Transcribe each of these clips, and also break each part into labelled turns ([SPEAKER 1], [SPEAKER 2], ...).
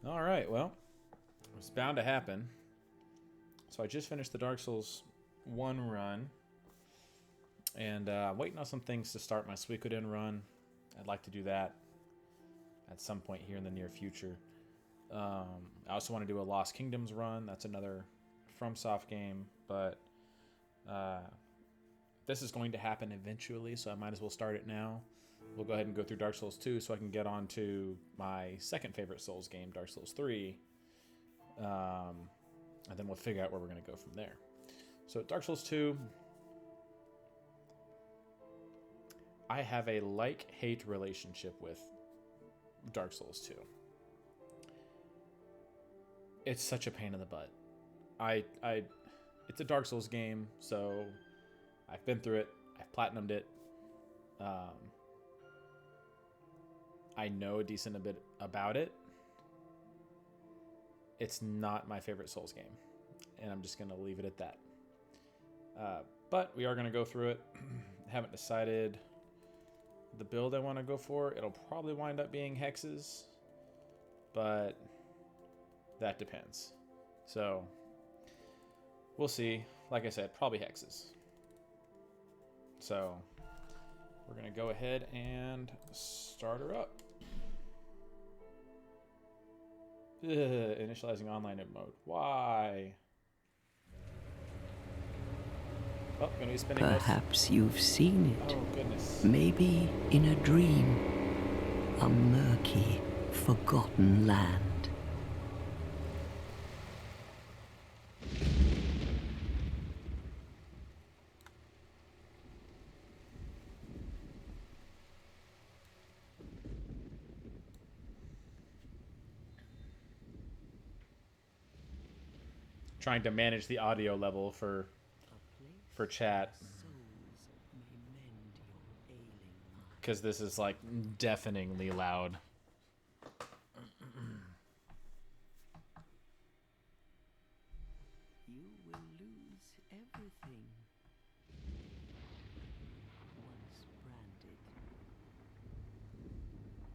[SPEAKER 1] All right, well, it's bound to happen. So I just finished the Dark Souls 1 run, and I'm waiting on some things to start my Suikoden run. I'd like to do that at some point here in the near future. I also want to do a Lost Kingdoms run. That's another FromSoft game, but this is going to happen eventually, so I might as well start it now. We'll go ahead and go through Dark Souls 2 so I can get on to my second favorite Souls game, Dark Souls 3. And then we'll figure out where we're going to go from there. So Dark Souls 2, I have a like-hate relationship with Dark Souls 2. It's such a pain in the butt. It's a Dark Souls game, so I've been through it. I've platinumed it. I know a decent bit about it. It's not my favorite Souls game, and I'm just going to leave it at that. But we are going to go through it. Haven't decided the build I want to go for. It'll probably wind up being hexes, but that depends. So we'll see. Like I said, probably hexes. So we're going to go ahead and start her up. Ugh, initializing online mode. Why? Oh, gonna be spinning
[SPEAKER 2] Perhaps you've seen it.
[SPEAKER 1] Oh, goodness.
[SPEAKER 2] Maybe in a dream. A murky, forgotten land.
[SPEAKER 1] Trying to manage the audio level for chat, because this is like deafeningly loud.
[SPEAKER 2] You will lose everything. Once branded.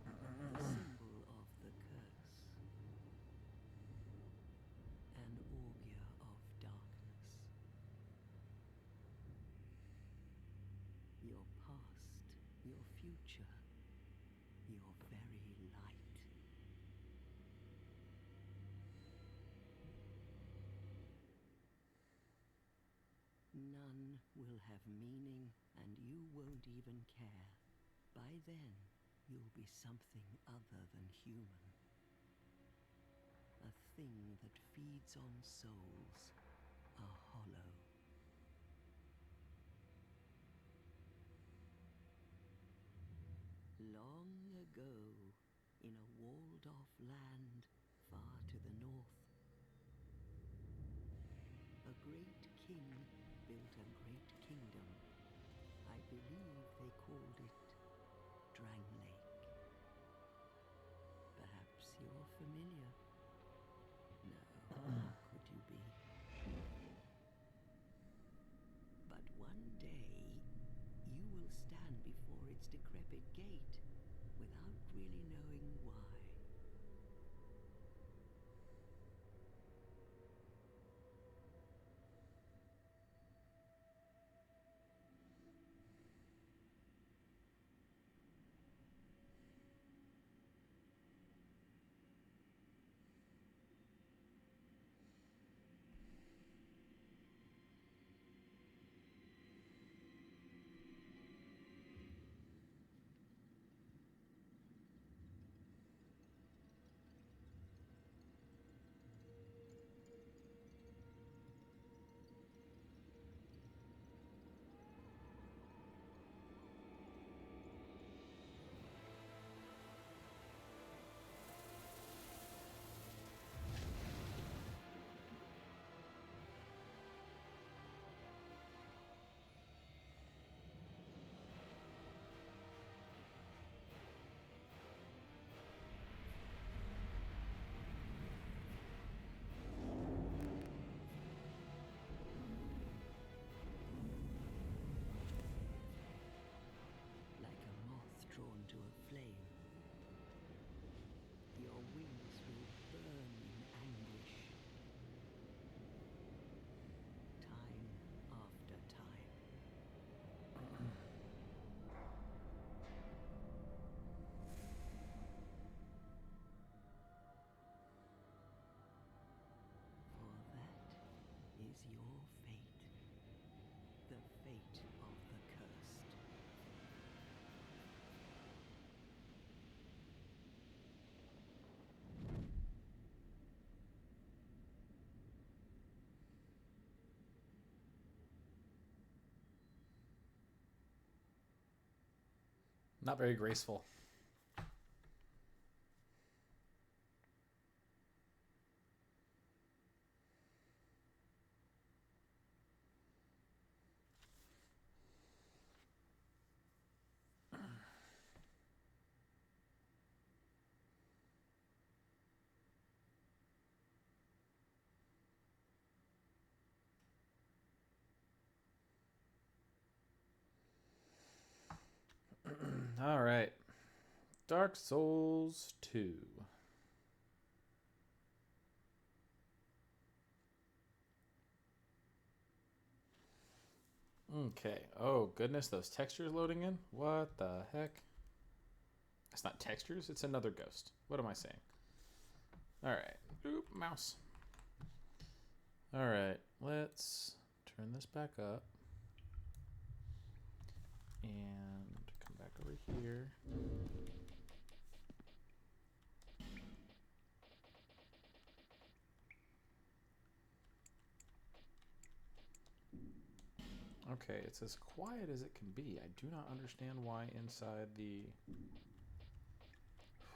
[SPEAKER 2] A symbol of the curse. An augur of darkness. Your past, your future, your very light. None will have meaning, and you won't even care. By then, you'll be something other than human. A thing that feeds on souls, a hollow. Long ago, in a walled-off land far to the north, a great king built a great kingdom. I believe they called it Dragonrider. Perhaps you're familiar? No, how could you be? But one day, you will stand before its decrepit gate without really knowing why.
[SPEAKER 1] Not very graceful. All right. Dark Souls 2. Okay. Oh, goodness. Those textures loading in? What the heck? It's not textures. It's another ghost. What am I saying? All right. Oop, mouse. All right. Let's turn this back up. And come back over here. Okay, it's as quiet as it can be. I do not understand why inside the...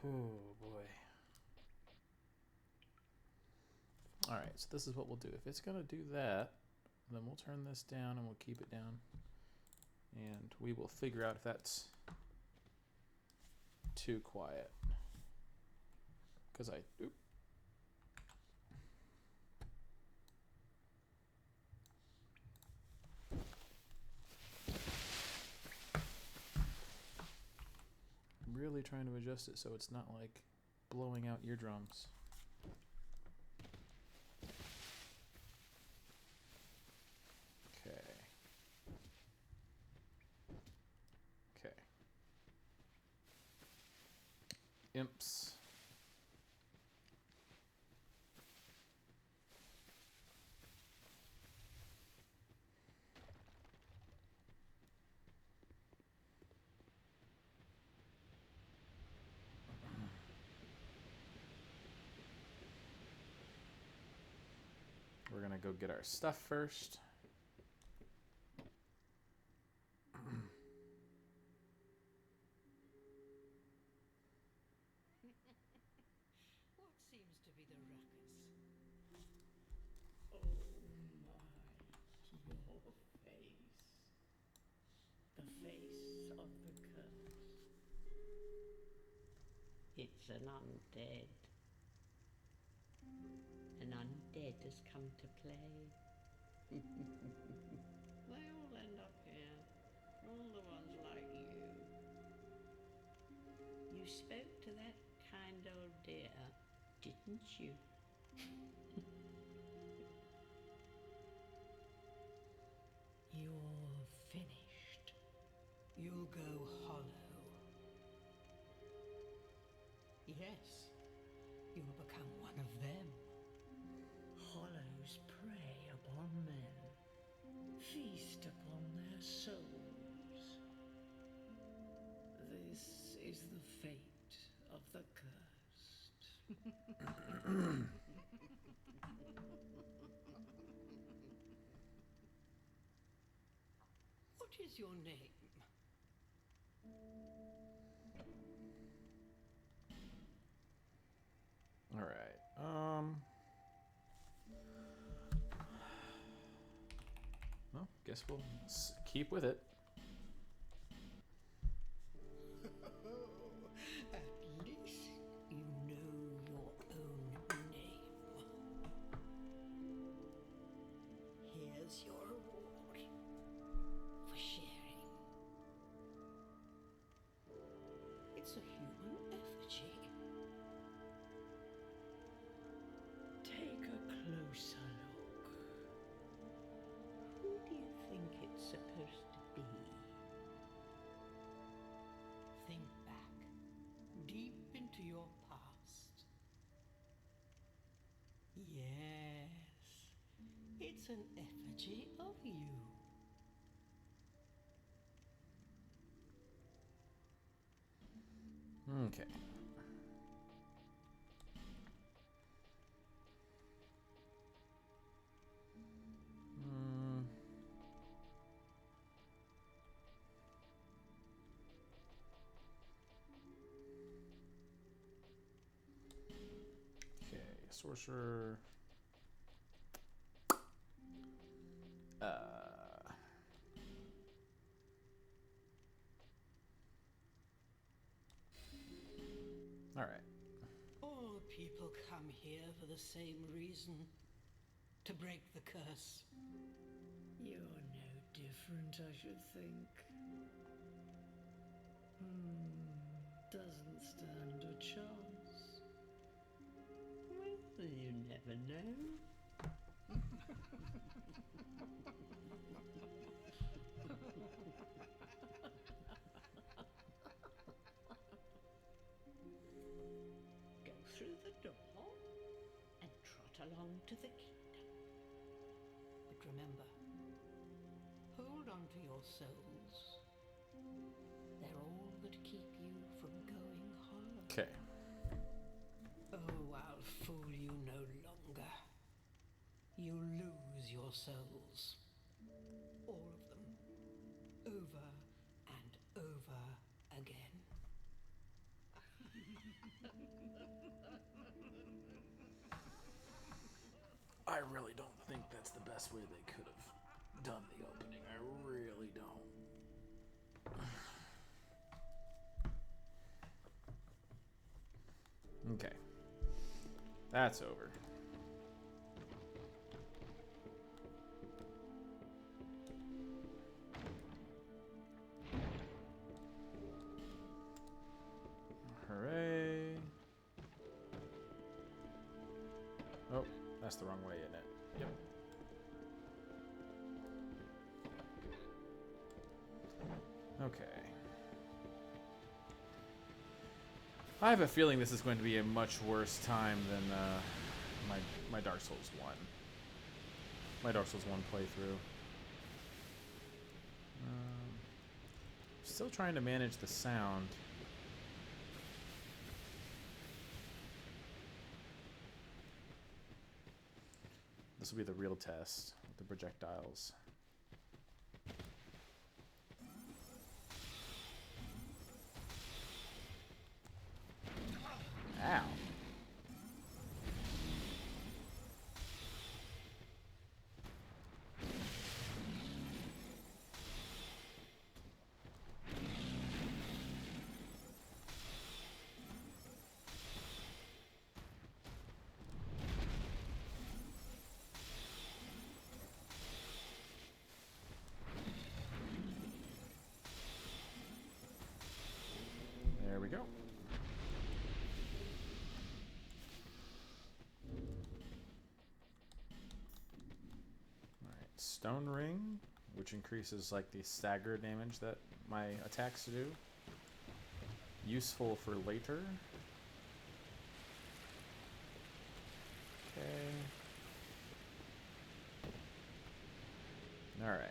[SPEAKER 1] Oh, boy. Alright, so this is what we'll do. If it's going to do that, then we'll turn this down and we'll keep it down. And we will figure out if that's too quiet. Because Oop. Really trying to adjust it so it's not like blowing out eardrums. Okay. Okay. Imps. We're gonna go get our stuff first.
[SPEAKER 2] What seems to be the ruckus?
[SPEAKER 3] Oh my, your face. The face of the curse. It's an undead. An undead has come to play. They all end up here. All the ones like you. You spoke to that kind old dear, didn't you?
[SPEAKER 2] You're finished. You'll go hollow. Yes, you'll become one of them.
[SPEAKER 3] Hollows prey upon men, feast upon their souls. This is the fate of the cursed.
[SPEAKER 2] What is your name?
[SPEAKER 1] All right. Well, guess we'll keep with it.
[SPEAKER 2] At least you know your own name. Here's your reward for sharing. It's a human effigy.
[SPEAKER 3] Take a closer look.
[SPEAKER 2] Who do you think it's supposed to be? Think back, deep into your past. Yes, it's an effigy of you.
[SPEAKER 1] Okay. sorcerer. All right.
[SPEAKER 4] All people come here for the same reason. To break the curse.
[SPEAKER 5] You're no different, I should think. Doesn't stand a chance.
[SPEAKER 3] Well, you never know. Go through the door and trot along to the kingdom.
[SPEAKER 4] But remember, hold on to your souls. They're all that keep you from going hollow.
[SPEAKER 1] Okay.
[SPEAKER 4] Oh, I'll fool you no longer. You lose your souls. All of them. Over and over again.
[SPEAKER 1] I really don't think that's the best way they could have done the opening. I really don't. Okay. That's over. Hooray. Oh, that's the wrong way, isn't it? Yep. Okay. I have a feeling this is going to be a much worse time than my Dark Souls 1. My Dark Souls 1 playthrough. Still trying to manage the sound. This will be the real test with the projectiles. Ow. There we go. Alright, Stone Ring, which increases like the stagger damage that my attacks do. Useful for later. Okay. Alright.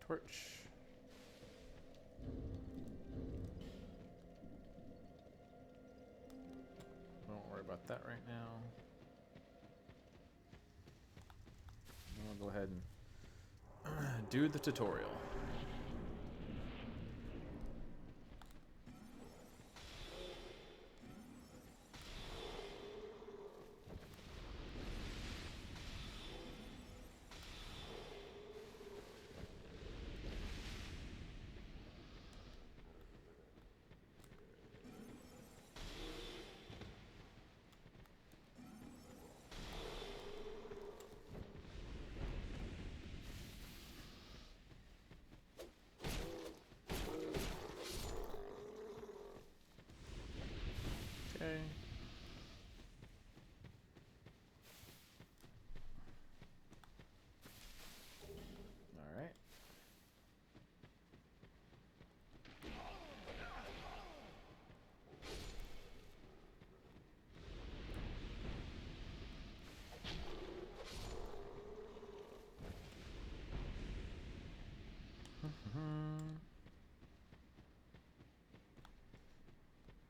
[SPEAKER 1] Torch. Don't worry about that right now. I'll go ahead and do the tutorial.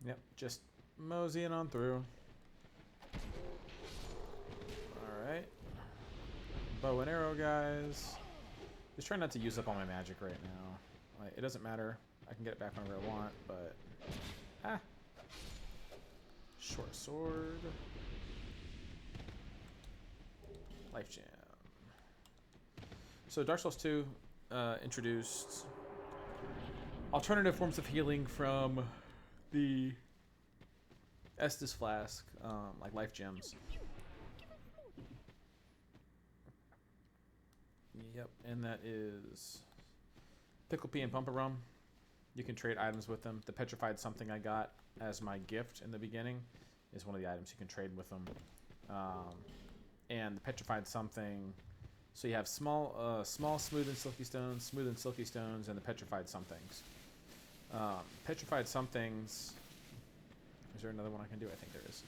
[SPEAKER 1] Yep, just moseying on through. Alright. Bow and arrow, guys. Just try not to use up all my magic right now. Like, it doesn't matter. I can get it back whenever I want, but... Ah! Short sword. Life Gem. So Dark Souls 2 introduced alternative forms of healing from the Estus Flask, like Life Gems. Yep, and that is Pickle Pea and Pumper Rum. You can trade items with them. The Petrified Something I got as my gift in the beginning is one of the items you can trade with them. And the Petrified Something, so you have small, smooth and silky stones, and the Petrified Somethings. Petrified Somethings, is there another one I can do? I think there is.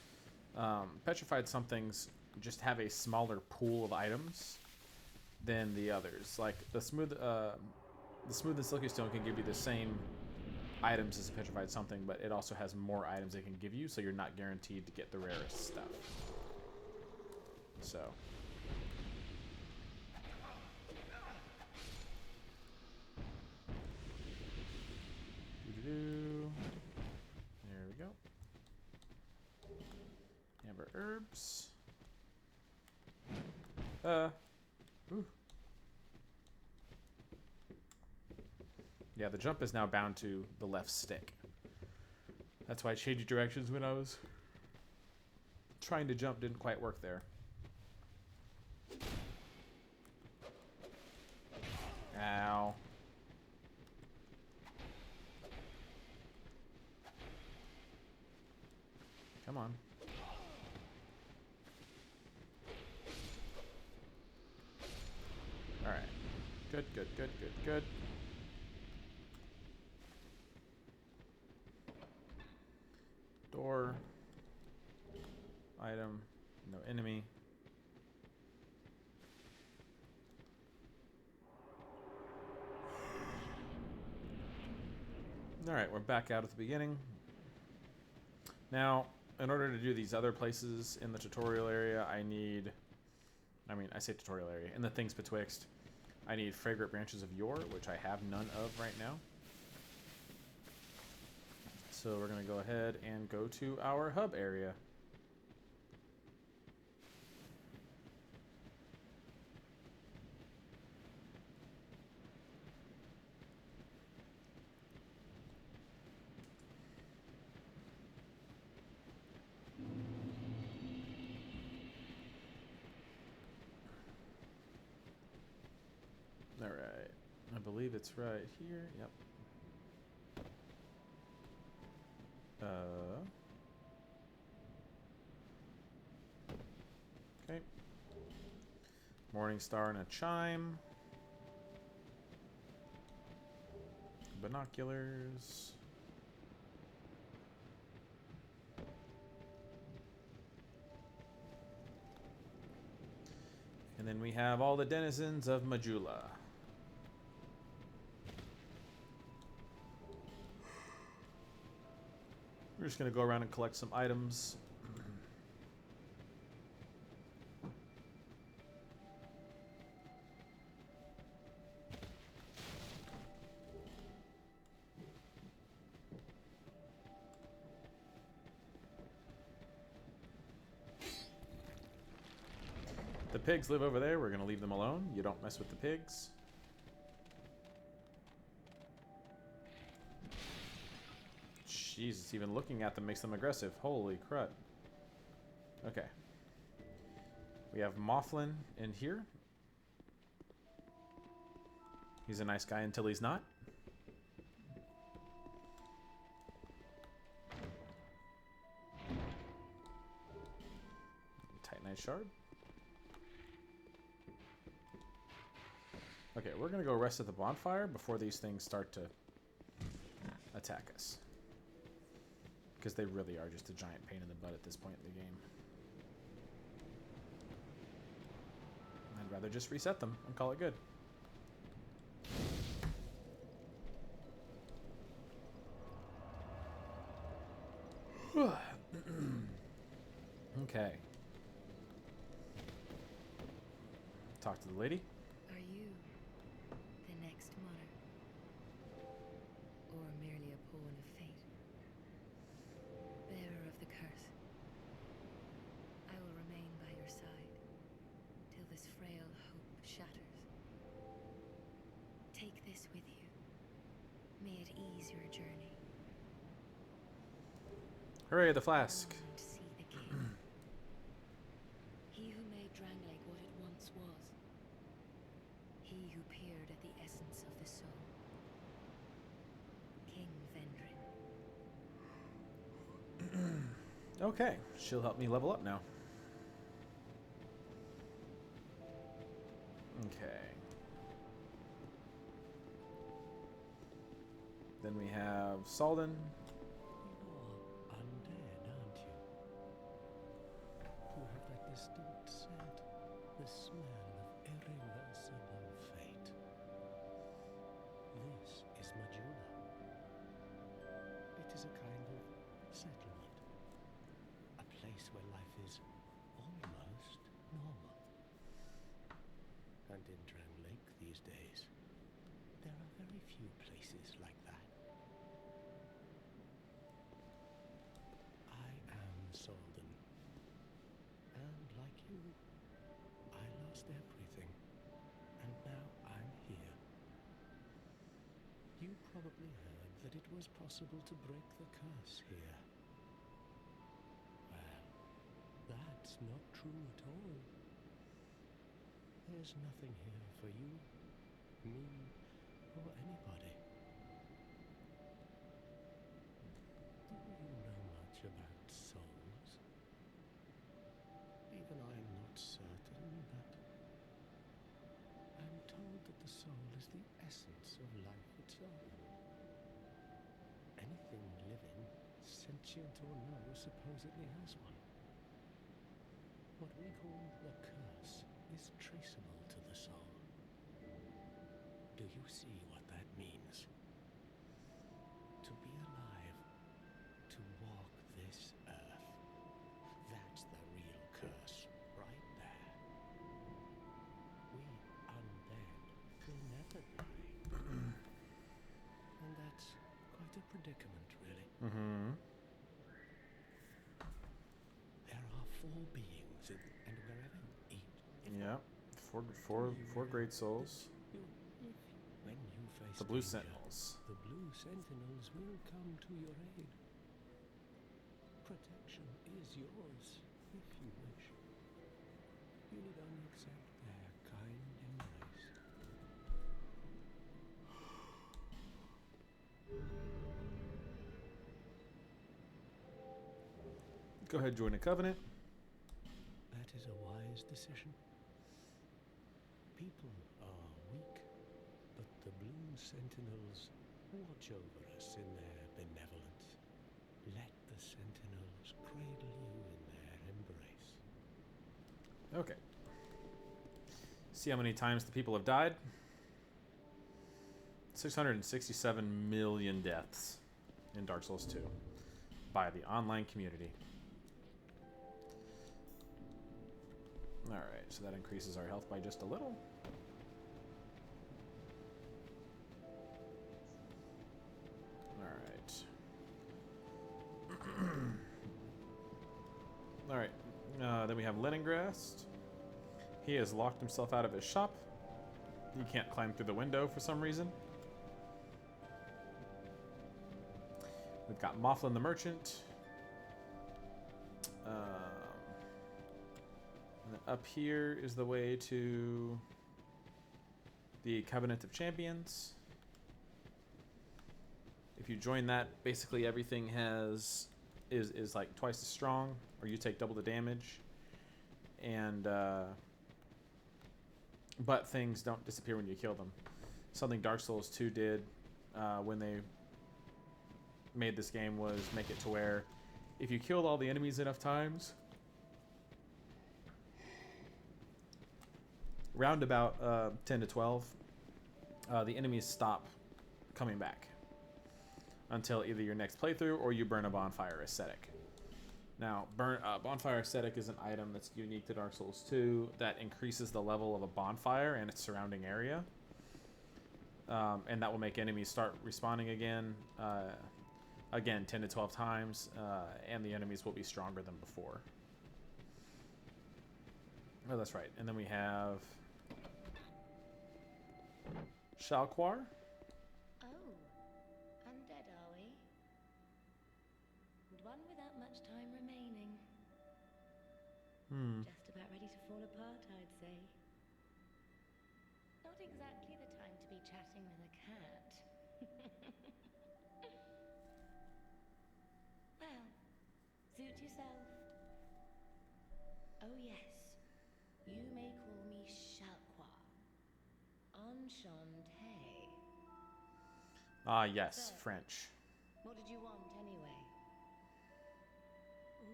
[SPEAKER 1] Petrified Somethings just have a smaller pool of items than the others. Like the smooth and silky stone can give you the same items as a Petrified Something, but it also has more items it can give you, so you're not guaranteed to get the rarest stuff. So there we go. Amber herbs. Ooh. Yeah, the jump is now bound to the left stick. That's why I changed directions when I was trying to jump. Didn't quite work there. Ow. Come on. Alright. Good, good, good, good, good. Door. Item. No enemy. Alright, we're back out at the beginning. Now, in order to do these other places in the tutorial area, I say tutorial area, in the things betwixt, I need fragrant branches of yore, which I have none of right now. So we're going to go ahead and go to our hub area. Alright, I believe it's right here. Yep. Okay. Morning star and a chime. Binoculars. And then we have all the denizens of Majula. We're just going to go around and collect some items. The pigs live over there. We're going to leave them alone. You don't mess with the pigs. Jesus, even looking at them makes them aggressive. Holy crud. Okay. We have Mothlan in here. He's a nice guy until he's not. Titanite shard. Okay, we're going to go rest at the bonfire before these things start to attack us. Because they really are just a giant pain in the butt at this point in the game. I'd rather just reset them and call it good. Okay. Talk to the lady.
[SPEAKER 6] Are you the next monarch? Or merely a pawn of fate? Bearer of the curse, I will remain by your side till this frail hope shatters. Take this with you. May it ease your journey.
[SPEAKER 1] Hooray, the flask.
[SPEAKER 6] Go on and see the king. He who made Dragonrider what it once was. He who peered at the essence of the soul. King Vendrin.
[SPEAKER 1] Okay, she'll help me level up now. Okay. Then we have Salden.
[SPEAKER 7] You're undead, aren't you? You have that distinct scent, the smell of irreversible fate. This is Majula. It is a kind of settlement. A place where life is almost normal. And in Dran Lake these days, there are very few places like that. I am Solden. And like you, I lost everything. And now I'm here. You probably heard that it was possible to break the curse here. Well, that's not true at all. There's nothing here for you, me, or anybody. Do you know much about souls? Even I'm not certain, but I'm told that the soul is the essence of life itself. Anything living, sentient or no, supposedly has one. What we call the curse is traceable to the soul. Do you see what that means? To be alive, to walk this earth. That's the real curse, right there. We undead will never die. And that's quite a predicament, really.
[SPEAKER 1] Mm-hmm.
[SPEAKER 7] There are four beings, and wherever
[SPEAKER 1] Yeah. Four great souls.
[SPEAKER 7] when you face
[SPEAKER 1] The Blue
[SPEAKER 7] danger,
[SPEAKER 1] Sentinels.
[SPEAKER 7] the Blue Sentinels will come to your aid. Protection is yours, if you wish. You need only accept their kind embrace.
[SPEAKER 1] Go ahead, join a covenant.
[SPEAKER 7] That is a wise decision. People are weak, but the Blue Sentinels watch over us in their benevolence. Let the Sentinels cradle you in their embrace.
[SPEAKER 1] Okay. See how many times the people have died? 667 million deaths in Dark Souls 2 by the online community. Alright, so that increases our health by just a little. Alright. Alright, then we have Leningrast. He has locked himself out of his shop. He can't climb through the window for some reason. We've got Mouflin the Merchant. And then up here is the way to the Covenant of Champions. If you join that, basically everything is like twice as strong, or you take double the damage. And but things don't disappear when you kill them. Something Dark Souls 2 did when they made this game was make it to where if you killed all the enemies enough times, round about 10 to 12, the enemies stop coming back until either your next playthrough or you burn a bonfire aesthetic. Now, bonfire aesthetic is an item that's unique to Dark Souls 2 that increases the level of a bonfire and its surrounding area. And that will make enemies start respawning again, 10 to 12 times, and the enemies will be stronger than before. Oh, that's right. And then we have Shalquar.
[SPEAKER 6] Oh, undead are we? And one without much time remaining. Just about ready to fall apart, I'd say. Not exactly the time to be chatting with a cat. Well, suit yourself. Oh yes, you may call me Shalqua. Enchanté.
[SPEAKER 1] Ah, yes,
[SPEAKER 6] So,
[SPEAKER 1] French.
[SPEAKER 6] what did you want anyway? Ooh,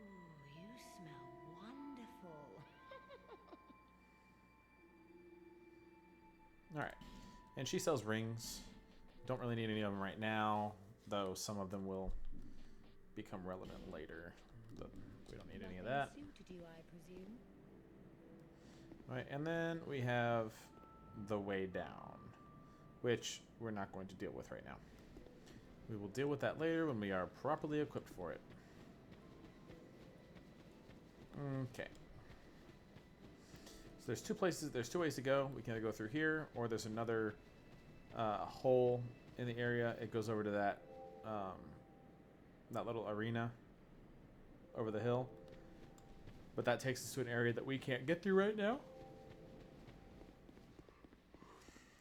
[SPEAKER 6] you smell wonderful.
[SPEAKER 1] All right. And she sells rings. Don't really need any of them right now, though some of them will become relevant later. But we don't need any of that.
[SPEAKER 6] Nothing suited you, I presume.
[SPEAKER 1] All right, and then we have the way down, which we're not going to deal with right now. We will deal with that later when we are properly equipped for it. Okay. So there's two ways to go. We can either go through here, or there's another hole in the area. It goes over to that little arena over the hill. But that takes us to an area that we can't get through right now.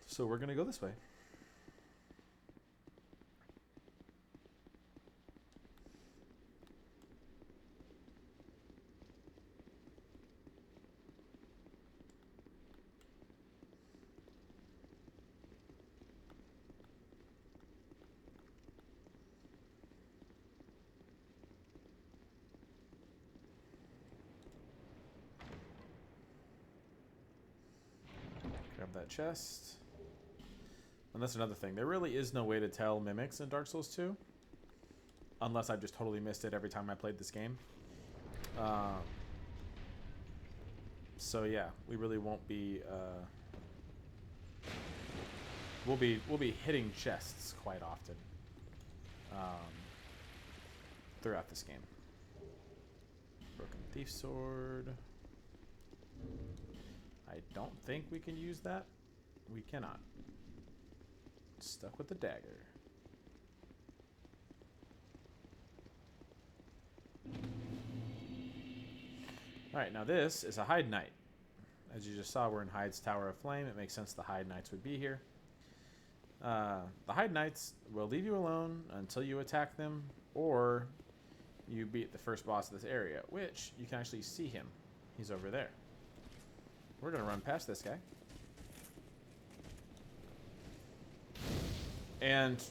[SPEAKER 1] So we're going to go this way. Grab that chest. And that's another thing. There really is no way to tell mimics in Dark Souls 2. Unless I've just totally missed it every time I played this game. So yeah, we really won't be... We'll be hitting chests quite often. Throughout this game. Broken Thief Sword. I don't think we can use that. We cannot. Stuck with the dagger. Alright, now this is a Hide Knight. As you just saw, we're in Hyde's Tower of Flame. It makes sense the Hide Knights would be here. The Hide Knights will leave you alone until you attack them, or you beat the first boss of this area, which you can actually see him. He's over there. We're going to run past this guy. And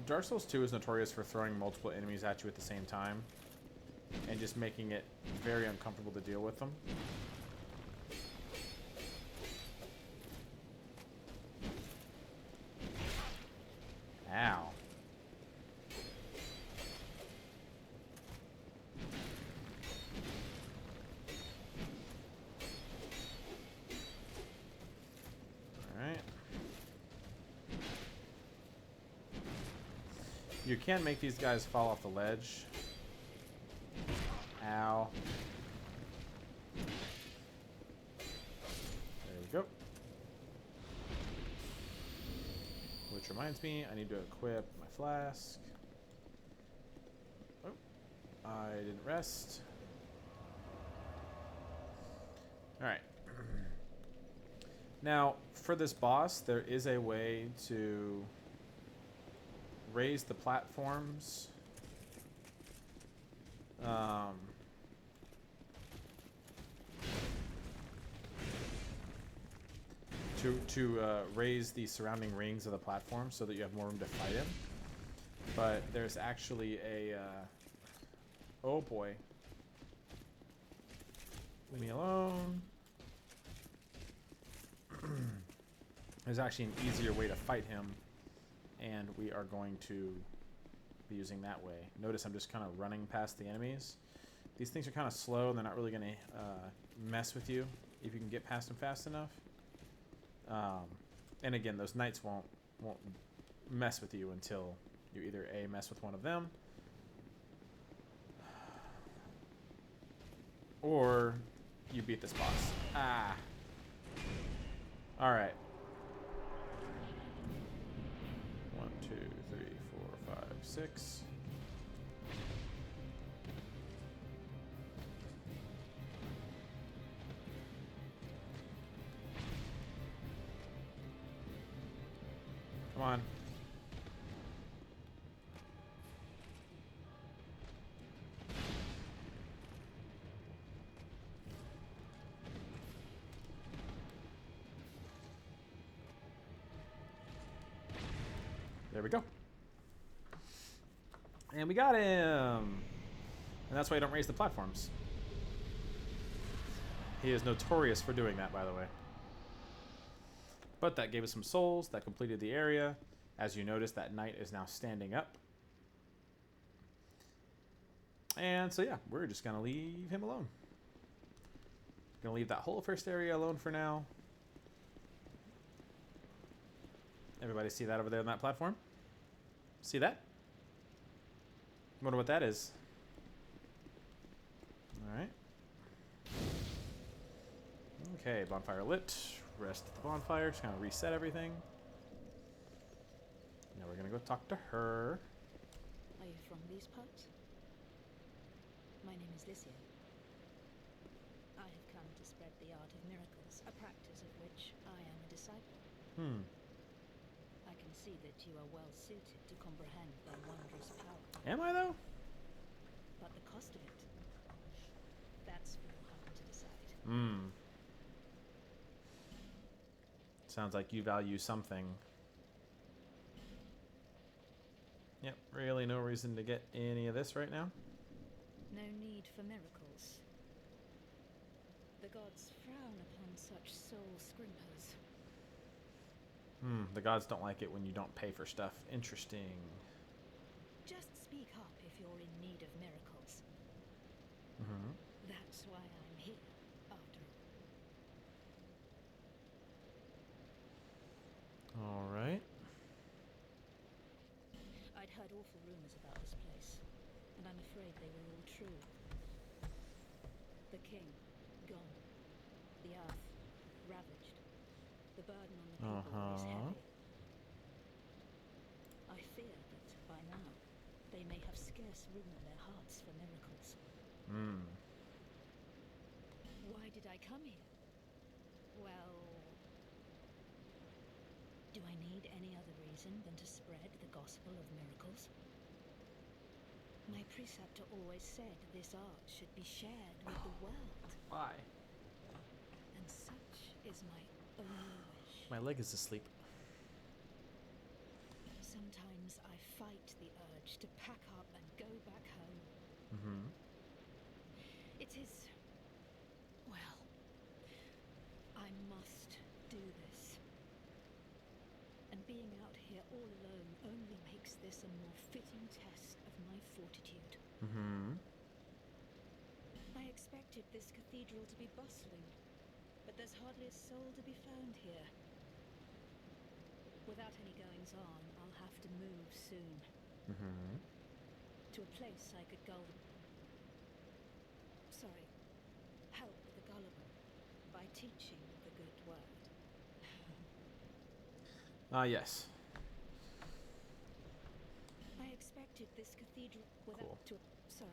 [SPEAKER 1] Dark Souls 2 is notorious for throwing multiple enemies at you at the same time and just making it very uncomfortable to deal with them. Ow. Alright. You can make these guys fall off the ledge. Ow. There we go. Which reminds me, I need to equip my flask. Oh, I didn't rest. Alright. Now, for this boss, there is a way to raise the platforms. To raise the surrounding rings of the platform so that you have more room to fight him. But there's actually a... oh boy. Leave me alone. There's actually an easier way to fight him, and we are going to be using that way. Notice I'm just kind of running past the enemies. These things are kind of slow, and they're not really going to mess with you if you can get past them fast enough. And again, those knights won't mess with you until you either A, mess with one of them, or you beat this boss. Ah. Alright. 1, 2, 3, 4, 5, 6. Come on. There we go. And we got him. And that's why you don't raise the platforms. He is notorious for doing that, by the way. But that gave us some souls. That completed the area. As you notice, that knight is now standing up. And so, yeah, we're just going to leave him alone. Going to leave that whole first area alone for now. Everybody see that over there on that platform? See that? Wonder what that is. Alright. Okay, bonfire lit. Rest at the bonfire. Just kind of reset everything. Now we're going to go talk to her.
[SPEAKER 6] Are you from these parts? My name is Lycia. I have come to spread the art of miracles, a practice of which I am a disciple. I can see that you are well suited to comprehend their wondrous power.
[SPEAKER 1] Am I, though?
[SPEAKER 6] But the cost of it, that's for your heart to decide.
[SPEAKER 1] Sounds like you value something. Yep, really no reason to get any of this right now.
[SPEAKER 6] No need for miracles. The gods frown upon such soul scrimpers.
[SPEAKER 1] The gods don't like it when you don't pay for stuff. Interesting.
[SPEAKER 6] Just speak up if you're in need of miracles. That's why I'm here, after all.
[SPEAKER 1] Alright.
[SPEAKER 6] I'd heard awful rumors about this place, and I'm afraid they were all true. The king, gone. The earth, ravaged. The burden on the people is heavy. I fear that by now, they may have scarce room in their hearts for miracles. Why did I come here? Well, do I need any other reason than to spread the gospel of miracles? My preceptor always said this art should be shared with the world.
[SPEAKER 1] Why?
[SPEAKER 6] And such is my only wish.
[SPEAKER 1] My leg is asleep.
[SPEAKER 6] Sometimes I fight the urge to pack up and go back home. It is... well, I must do this. And being out here all alone only makes this a more fitting test of my fortitude. I expected this cathedral to be bustling, but there's hardly a soul to be found here. Without any goings-on, I'll have to move soon. To a place I could help the gullible by teaching the good word.
[SPEAKER 1] Yes.
[SPEAKER 6] I expected this cathedral
[SPEAKER 1] Cool.
[SPEAKER 6] No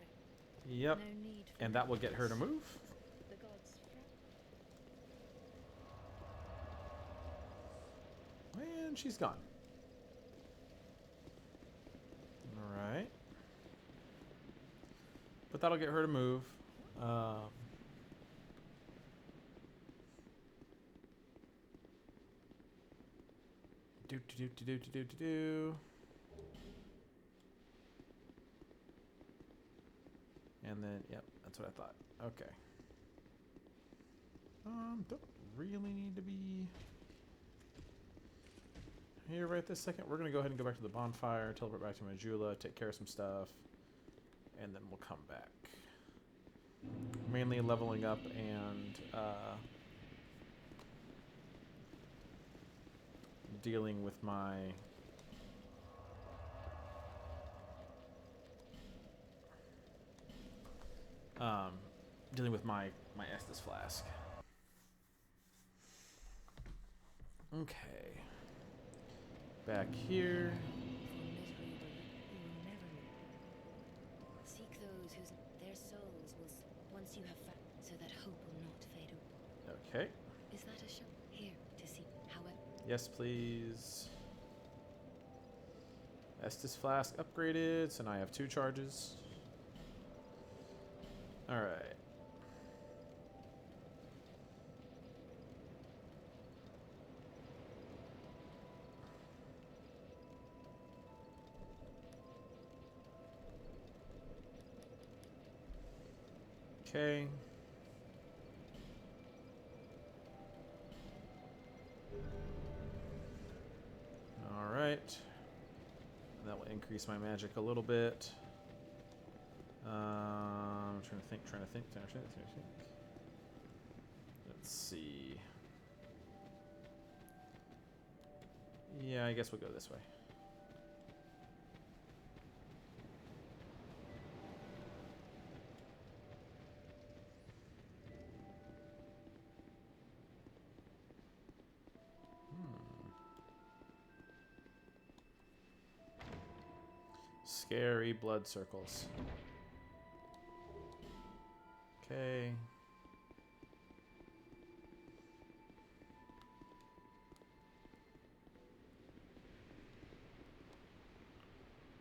[SPEAKER 1] Yep.
[SPEAKER 6] need for
[SPEAKER 1] And that will get her to move.
[SPEAKER 6] the gods.
[SPEAKER 1] And she's gone. Alright. But that'll get her to move. Do. And then, yep, that's what I thought. Okay. Don't really need to be here right this second. We're gonna go ahead and go back to the bonfire, teleport back to Majula, take care of some stuff, and then we'll come back. mainly leveling up and dealing with my my Estus flask. Okay. Back here.
[SPEAKER 6] For misery you will never know. Seek those whose their souls will once you have found, so that hope will not fade away.
[SPEAKER 1] Okay.
[SPEAKER 6] Is that a show? Here to see. However.
[SPEAKER 1] Yes, please. Estus flask upgraded, so now I have 2 charges. All right. Okay. All right. That will increase my magic a little bit. I'm trying to think. Let's see. Yeah, I guess we'll go this way. Scary blood circles. Okay.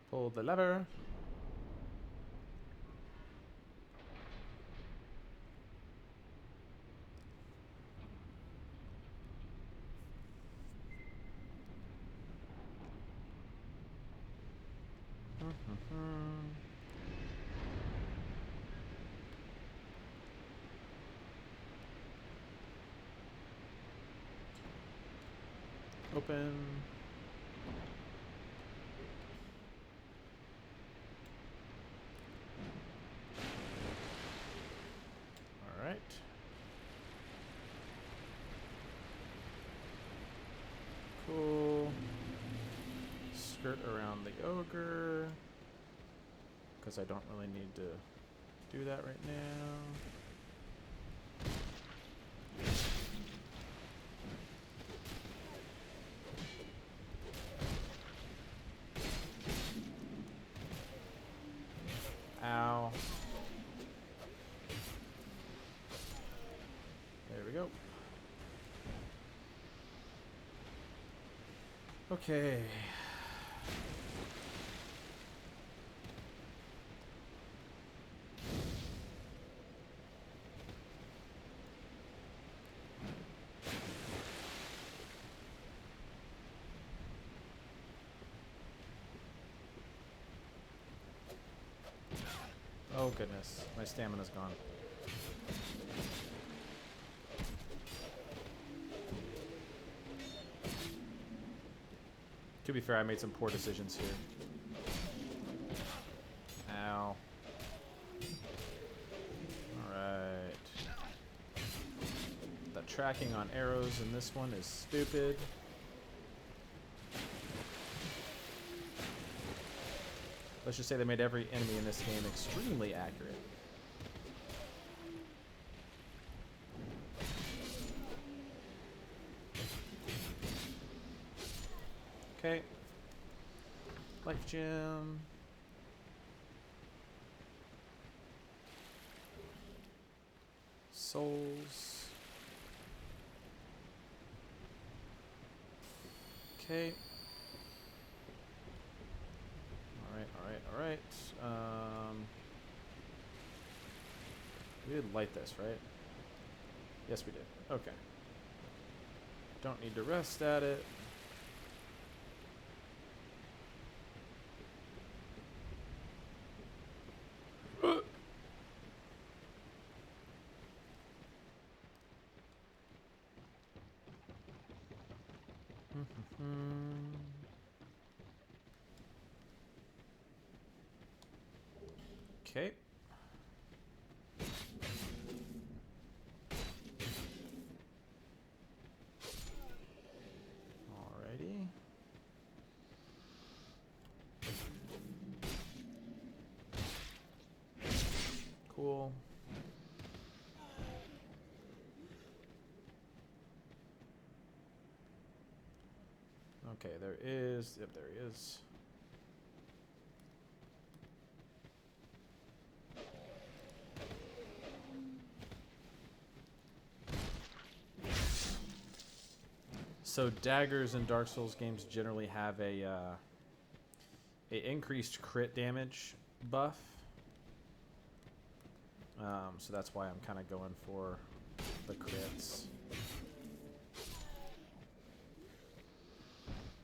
[SPEAKER 1] Pull the lever. Open. All right. Cool. Skirt around the ogre, because I don't really need to do that right now. Ow. There we go. Okay. Oh goodness, my stamina's gone. To be fair, I made some poor decisions here. Ow. Alright. The tracking on arrows in this one is stupid. Let's just say they made every enemy in this game extremely accurate. Okay. Life gem. Souls. Okay. Alright. We did light this, right? Yes, we did. Okay. Don't need to rest at it. Okay. Cool. Okay, there is. Yep, there he is. So daggers in Dark Souls games generally have a increased crit damage buff. So that's why I'm kind of going for the crits.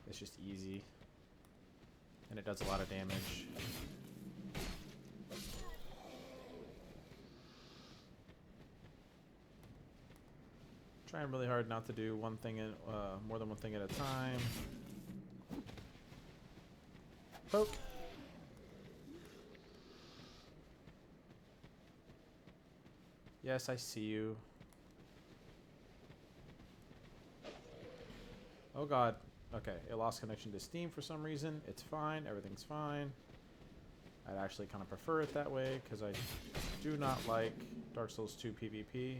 [SPEAKER 1] It's just easy, and it does a lot of damage. Trying really hard not to do one thing in more than one thing at a time. Poke. Yes, I see you. Oh god. Okay, it lost connection to Steam for some reason. It's fine. Everything's fine. I'd actually kind of prefer it that way because I do not like Dark Souls 2 PvP.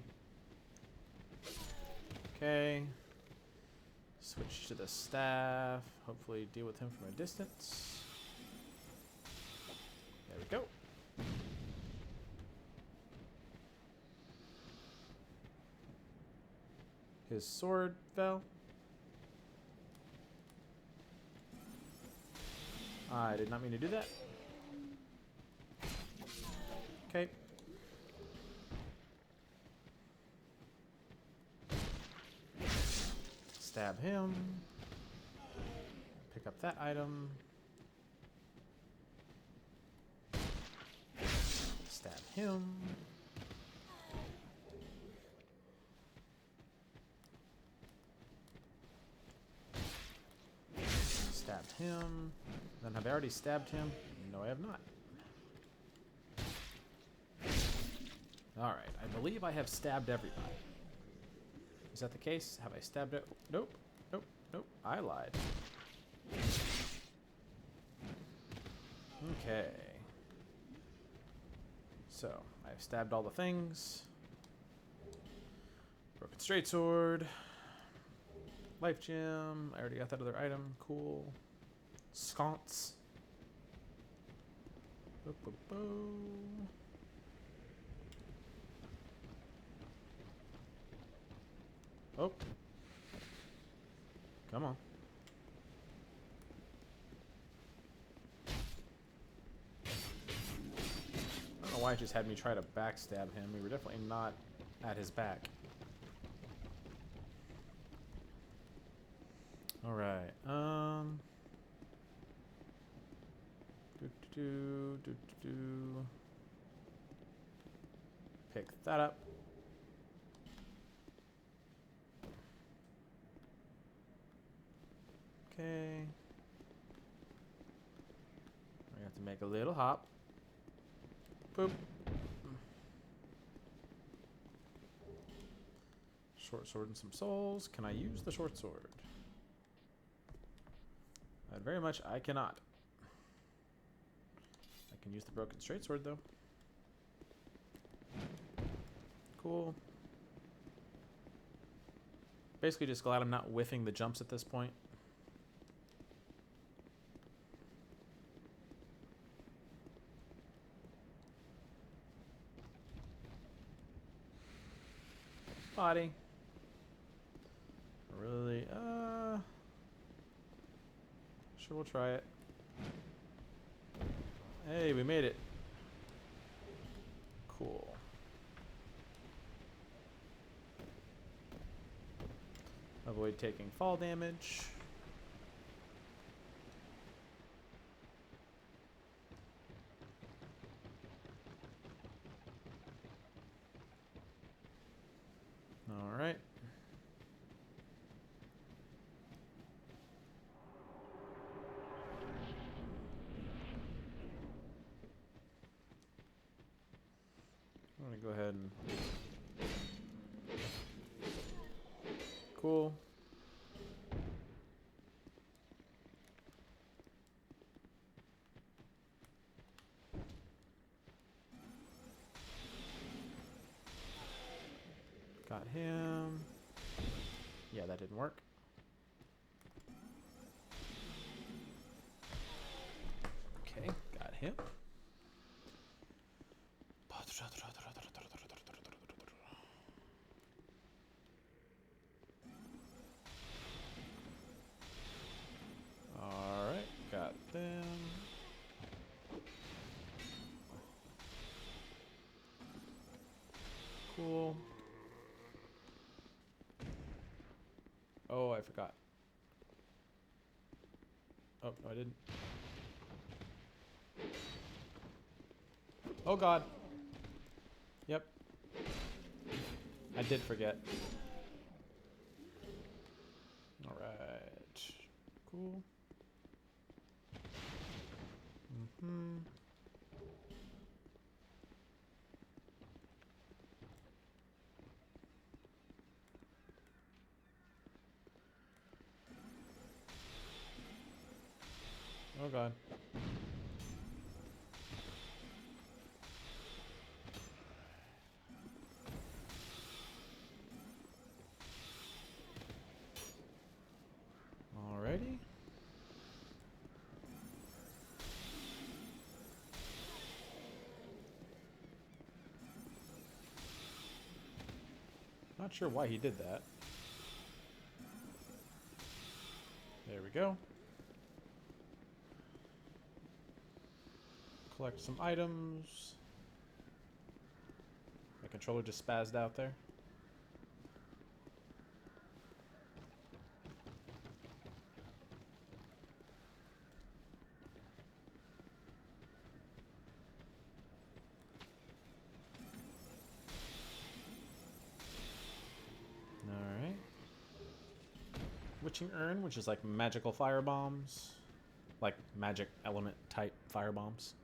[SPEAKER 1] Okay. Switch to the staff. Hopefully deal with him from a distance. There we go. His sword fell. I did not mean to do that. Okay. Stab him. Pick up that item. Stab him. Stab him. Then have I already stabbed him? No, I have not. Alright, I believe I have stabbed everybody. Is that the case? Have I stabbed it? Nope. Nope. Nope. I lied. Okay. So, I've stabbed all the things. Broken straight sword. Life gem. I already got that other item. Cool. Sconce. Bo, bo, bo. Oh. Come on. I don't know why it just had me try to backstab him. We were definitely not at his back. Alright. Pick that up. Okay. I have to make a little hop. Boop. Short sword and some souls. Can I use the short sword? Very much I cannot. I can use the broken straight sword though. Cool. Basically just glad I'm not whiffing the jumps at this point. Body. Really, sure, we'll try it. Hey, we made it. Cool. Avoid taking fall damage. All right. I'm gonna go ahead and cool. Got him. Yeah, that didn't work. Okay, got him. Alright, got them. Cool. Oh, I forgot. Oh, no, I didn't. Oh, God. Yep. I did forget. Alright. Cool. Mm-hmm. Oh, God. Alrighty. Not sure why he did that. There we go. Collect some items. My controller just spazzed out there. Alright. Witching Urn, which is like magical fire bombs. Like magic element type fire bombs.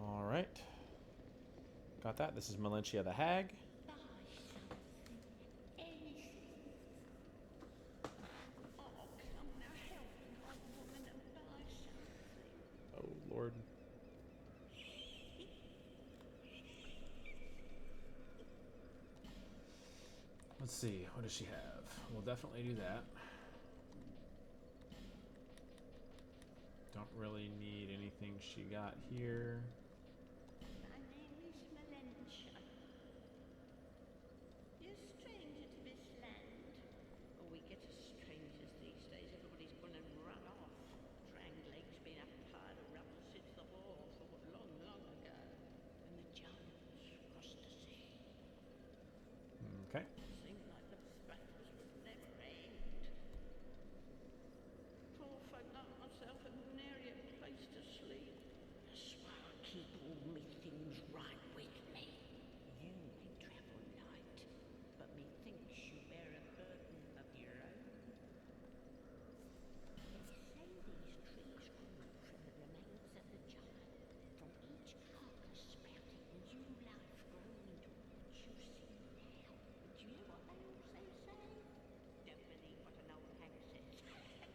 [SPEAKER 1] Alright. Got that. This is Melentia the Hag. Oh, Lord. Let's see. What does she have? We'll definitely do that. Don't really need anything she got here.
[SPEAKER 3] My name is Melentia. You're a stranger to this land. Oh, we get as strangers these days. Everybody's gone and run off. Dranglake's been a pile of rubble since the war fought long, long ago. And the giants crossed the sea.
[SPEAKER 1] Okay.
[SPEAKER 3] Seemed like the battles would never end. Poor folk like myself have nary a place to sleep. I swear I keep all me things right with me. You may travel light, but methinks you bear a burden of your own. They say these trees grew from the remains of the giant. From each carcass sprouted new life growing into what you see now. Do you know what they also say? Don't believe what an old hag says.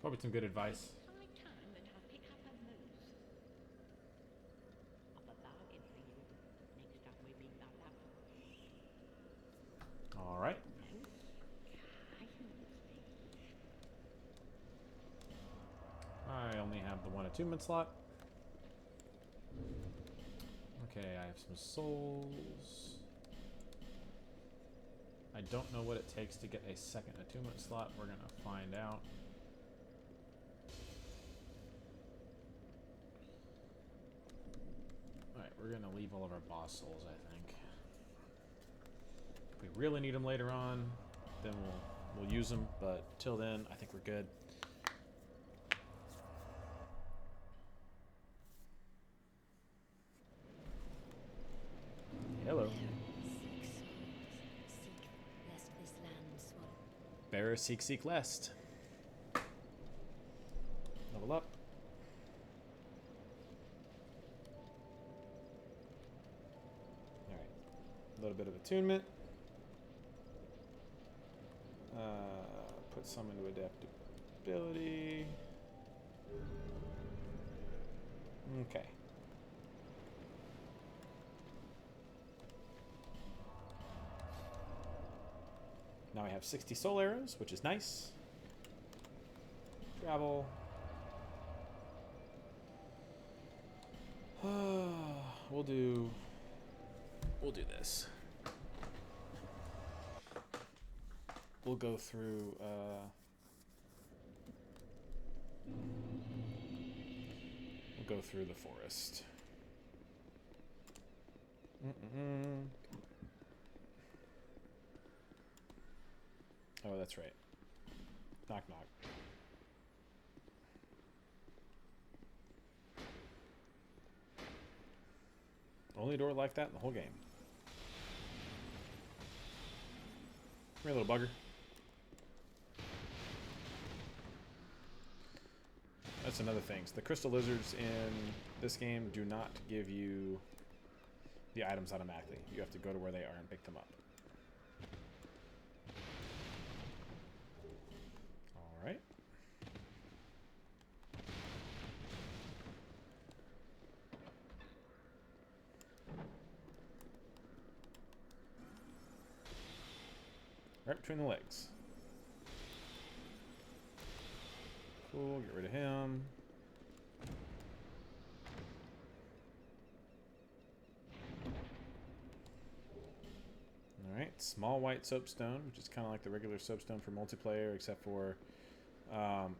[SPEAKER 1] Probably some good advice.
[SPEAKER 3] It's high time that I pick up a moose. I've a bargain for you next time we meet, my love.
[SPEAKER 1] Alright. I only have the one attunement slot. Okay, I have some souls. I don't know what it takes to get a second attunement slot. We're gonna find out. Alright, we're gonna leave all of our boss souls, I think. If we really need them later on, then we'll use them, but till then, I think we're good. Hello. Bearer, seek, lest. Level up. Alright. A little bit of attunement. Put some into adaptability. have 60 soul arrows, which is nice. Travel. We'll do this. We'll go through the forest. Oh, that's right. Knock knock. Only door like that in the whole game. Come here, little bugger. That's another thing. So the crystal lizards in this game do not give you the items automatically. You have to go to where they are and pick them up. Alright. Right between the legs. Cool, get rid of him. Alright, small white soapstone, which is kind of like the regular soapstone for multiplayer, except for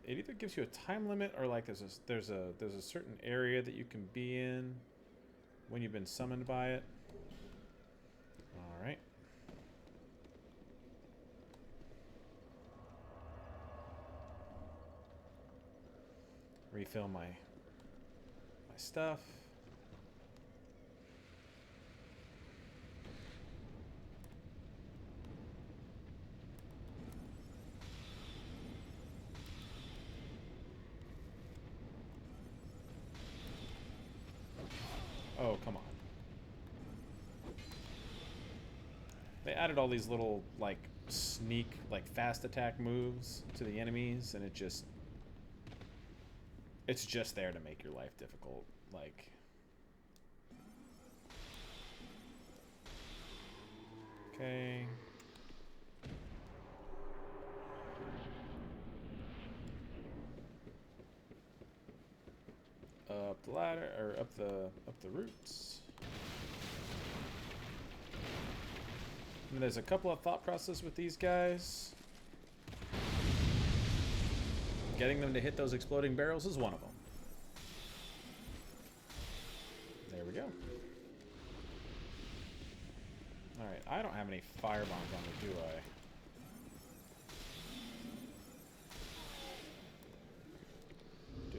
[SPEAKER 1] it either gives you a time limit or like there's a certain area that you can be in when you've been summoned by it. Alright. Refill my stuff. Oh, come on. They added all these little, like, sneak, like, fast attack moves to the enemies, and it's just there to make your life difficult. Like, okay. Up the ladder, or up the roots. And there's a couple of thought processes with these guys. Getting them to hit those exploding barrels is one of them. There we go. Alright, I don't have any fire bombs on me, do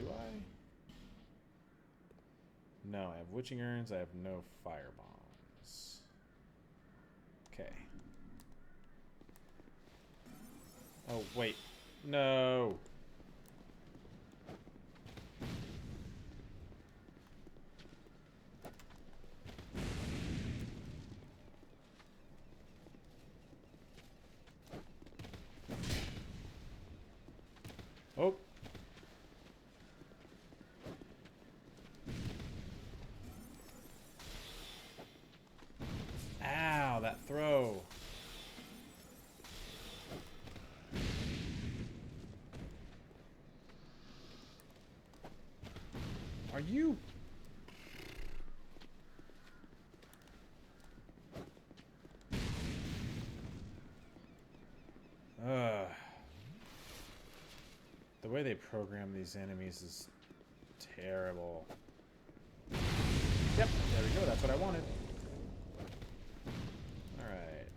[SPEAKER 1] I? Do I? No, I have witching urns, I have no fire bombs. Okay. Oh, wait. No! Oh. Ow, that throw. Are you? The way they program these enemies is terrible. Yep, there we go. That's what I wanted. Alright.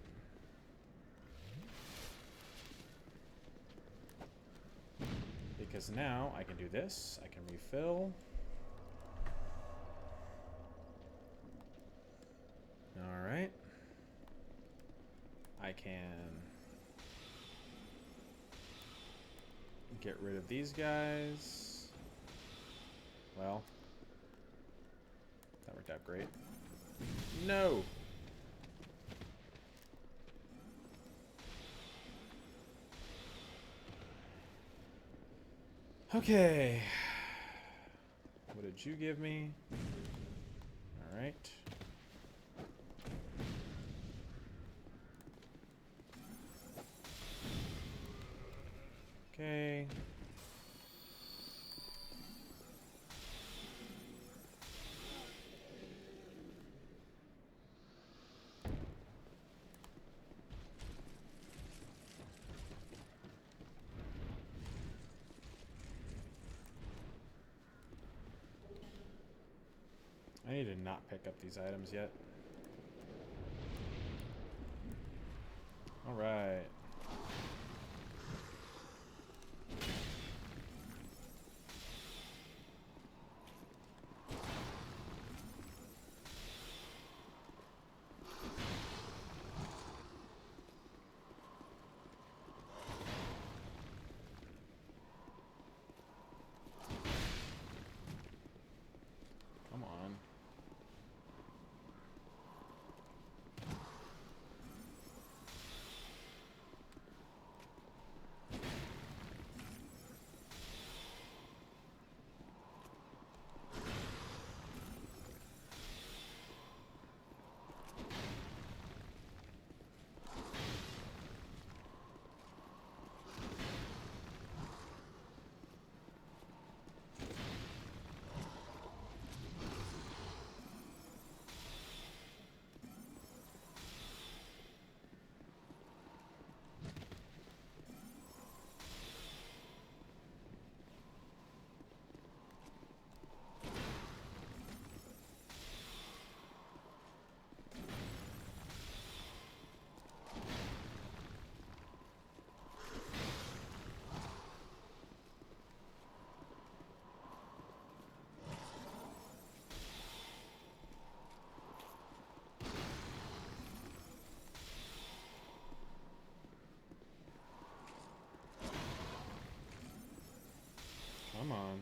[SPEAKER 1] Because now I can do this. I can refill. Alright. I can get rid of these guys. Well, that worked out great. No! Okay. What did you give me? Alright. Okay. I need to not pick up these items yet. All right. Come on. Come on.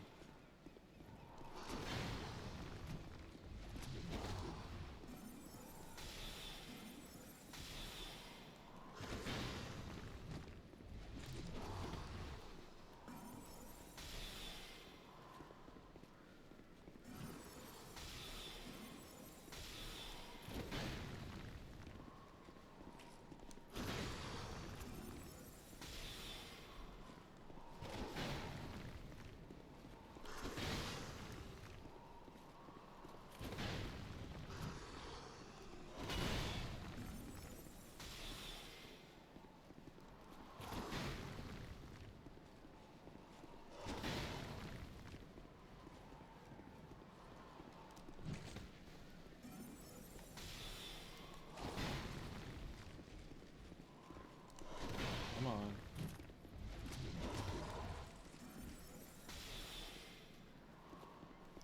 [SPEAKER 1] Come on.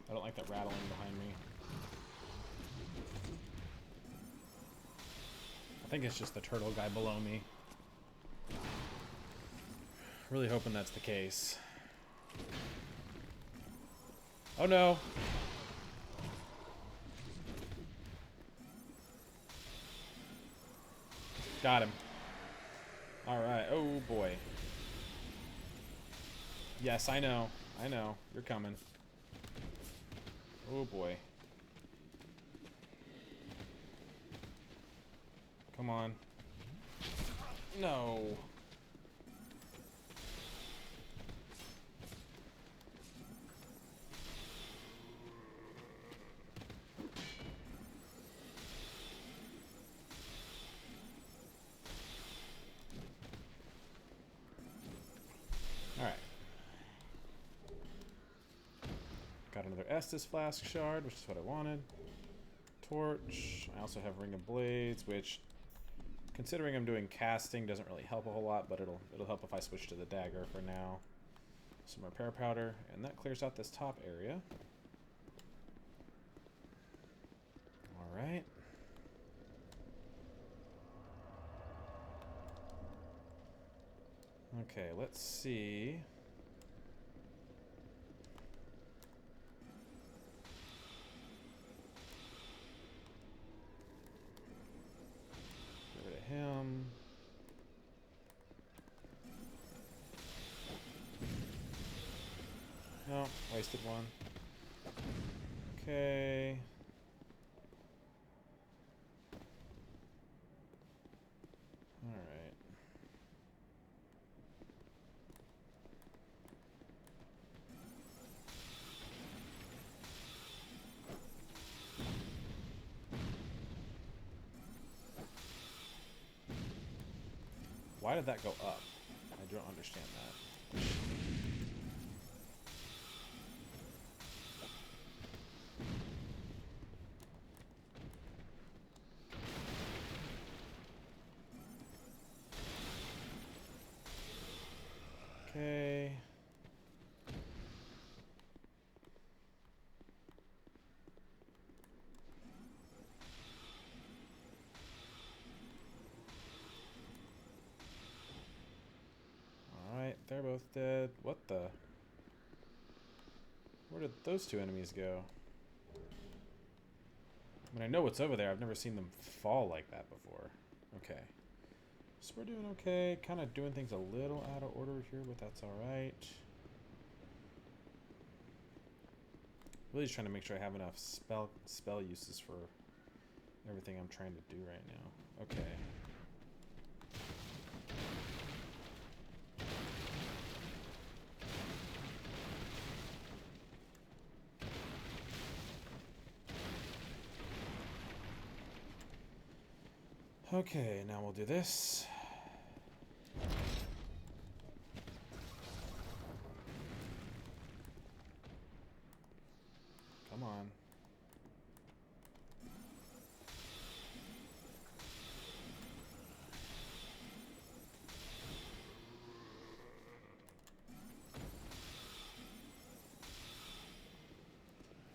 [SPEAKER 1] I don't like that rattling behind me. I think it's just the turtle guy below me. Really hoping that's the case. Oh no! Got him. Alright, oh boy. Yes, I know. I know. You're coming. Oh boy. Come on. No. Alright. Got another Estus Flask shard, which is what I wanted. Torch. I also have Ring of Blades, which, considering I'm doing casting, doesn't really help a whole lot, but it'll help if I switch to the dagger for now. Some repair powder, and that clears out this top area. Alright. Okay, let's see. Get rid of him. No, wasted one. Okay. Alright. Why did that go up? I don't understand that. Okay. Alright, they're both dead. What the? Where did those two enemies go? I mean, I know what's over there. I've never seen them fall like that before. Okay. So we're doing okay. Kind of doing things a little out of order here, but that's alright. Really just trying to make sure I have enough spell uses for everything I'm trying to do right now. Okay. Okay, now we'll do this. Come on.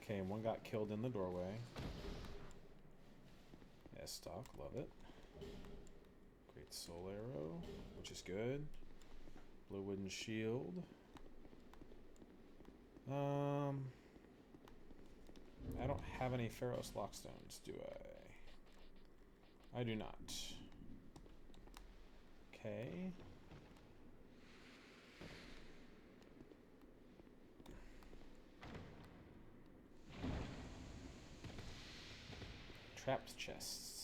[SPEAKER 1] Okay, one got killed in the doorway. Yeah, stock, love it. Great soul arrow, which is good. Blue wooden shield. I don't have any Pharaoh's Lockstones, do I? I do not. Okay. Trapped chests.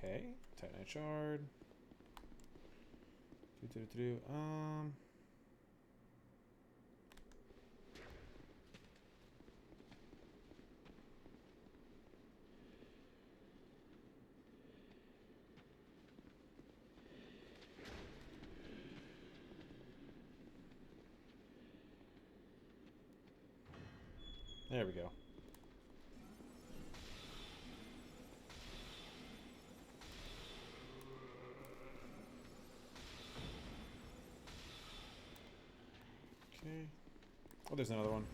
[SPEAKER 1] Okay. Titanite shard. There we go. Okay. Oh, there's another one.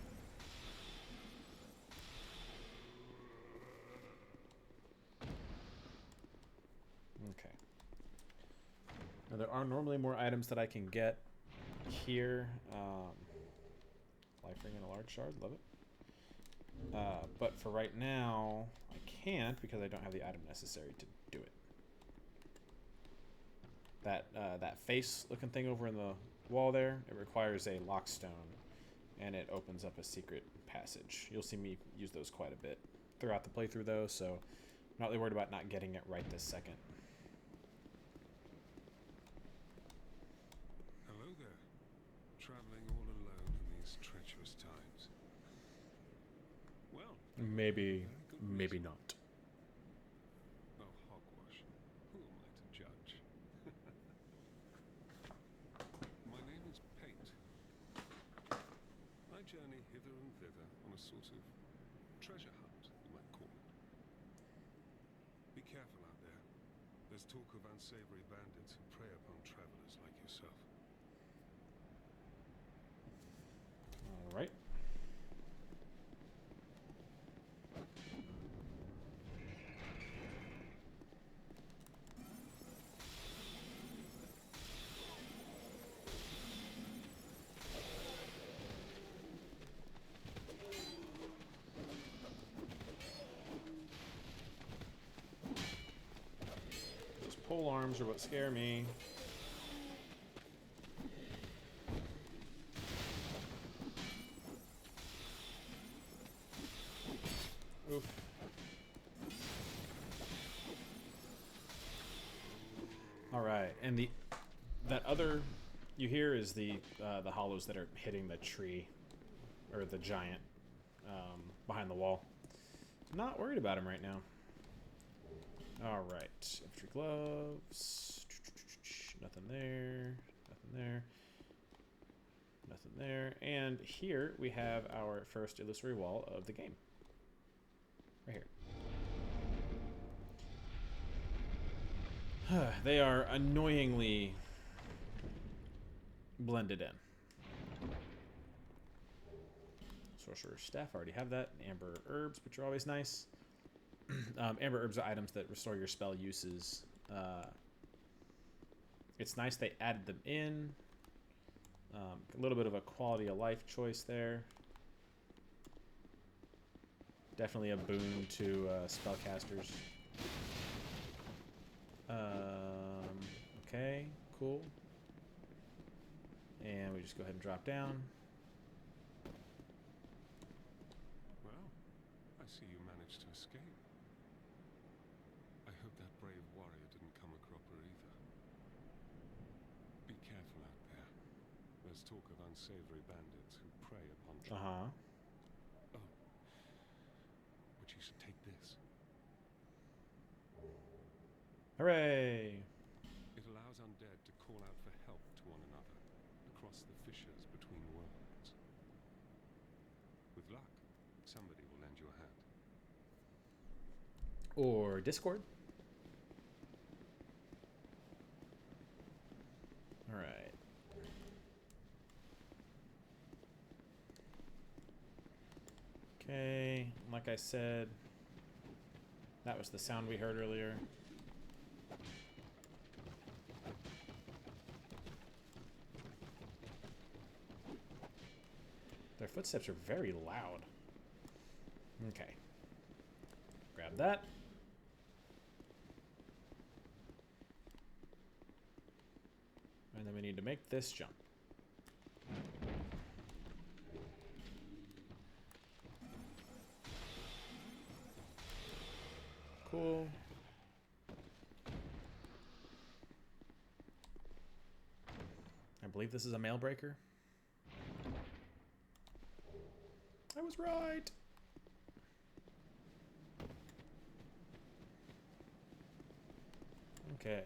[SPEAKER 1] Okay. Now there are normally more items that I can get here. Life ring and a large shard, love it. But for right now, I can't because I don't have the item necessary to do it. That face-looking thing over in the wall there, it requires a lockstone, and it opens up a secret passage. You'll see me use those quite a bit throughout the playthrough, though, so I'm not really worried about not getting it right this second.
[SPEAKER 8] Hello there. Traveling all alone in these treacherous times. Well,
[SPEAKER 1] Maybe,
[SPEAKER 8] very good
[SPEAKER 1] maybe
[SPEAKER 8] reason.
[SPEAKER 1] not.
[SPEAKER 8] Oh, hogwash. Who am I to judge? My name is Pate. I journey hither and thither on a sort of treasure hunt, you might call it. Be careful out there. There's talk of unsavory bandits who prey upon travelers like yourself.
[SPEAKER 1] All right. Those pole arms are what scare me. Oof. All right, and that other you hear is the hollows that are hitting the tree or the giant behind the wall. Not worried about him right now. All right. Infantry gloves. Nothing there. Nothing there. Nothing there. And here we have our first illusory wall of the game. Right here. They are annoyingly blended in. Sorcerer's Staff, I already have that. Amber Herbs, which are always nice. Amber Herbs are items that restore your spell uses. It's nice they added them in. A little bit of a quality of life choice there. Definitely a boon to spellcasters. Okay, cool. And we just go ahead and drop down.
[SPEAKER 8] Well, I see you managed to escape. I hope that brave warrior didn't come a cropper either. Be careful out there. There's talk of unsavory bandits who prey upon travelers. Oh, but you should take this.
[SPEAKER 1] Hooray!
[SPEAKER 8] It allows undead to call out for help to one another across the fissures between worlds. With luck, somebody will lend you a hand.
[SPEAKER 1] Or Discord. All right. Okay, like I said, that was the sound we heard earlier. Their footsteps are very loud. Okay. Grab that. And then we need to make this jump. Cool. I believe this is a mail breaker. I was right. Okay.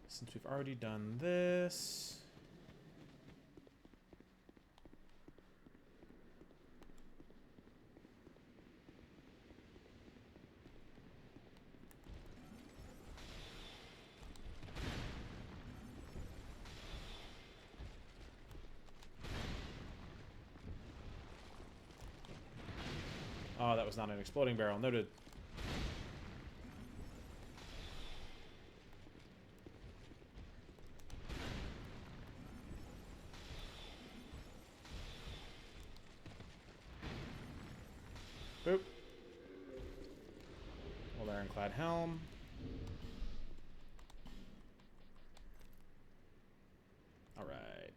[SPEAKER 1] Since we've already done this, oh, that was not an exploding barrel. Noted. Boop. Old ironclad helm. All right.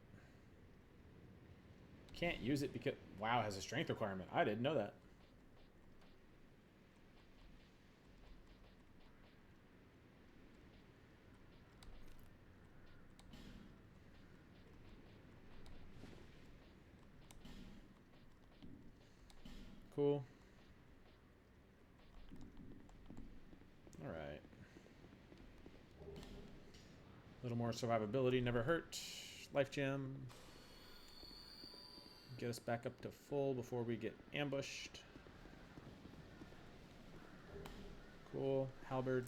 [SPEAKER 1] Can't use it because WoW has a strength requirement. I didn't know that. Cool. All right. A little more survivability never hurt. Life gem. Get us back up to full before we get ambushed. Cool. Halberd.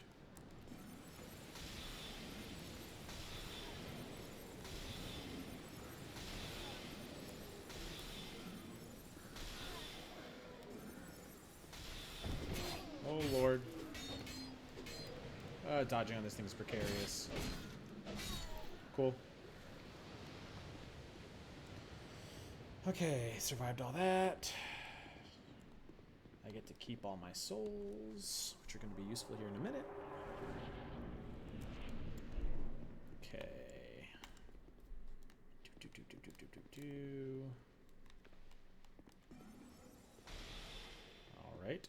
[SPEAKER 1] Oh, Lord. Dodging on this thing is precarious. Cool. Okay, survived all that. I get to keep all my souls, which are going to be useful here in a minute. Okay. All right.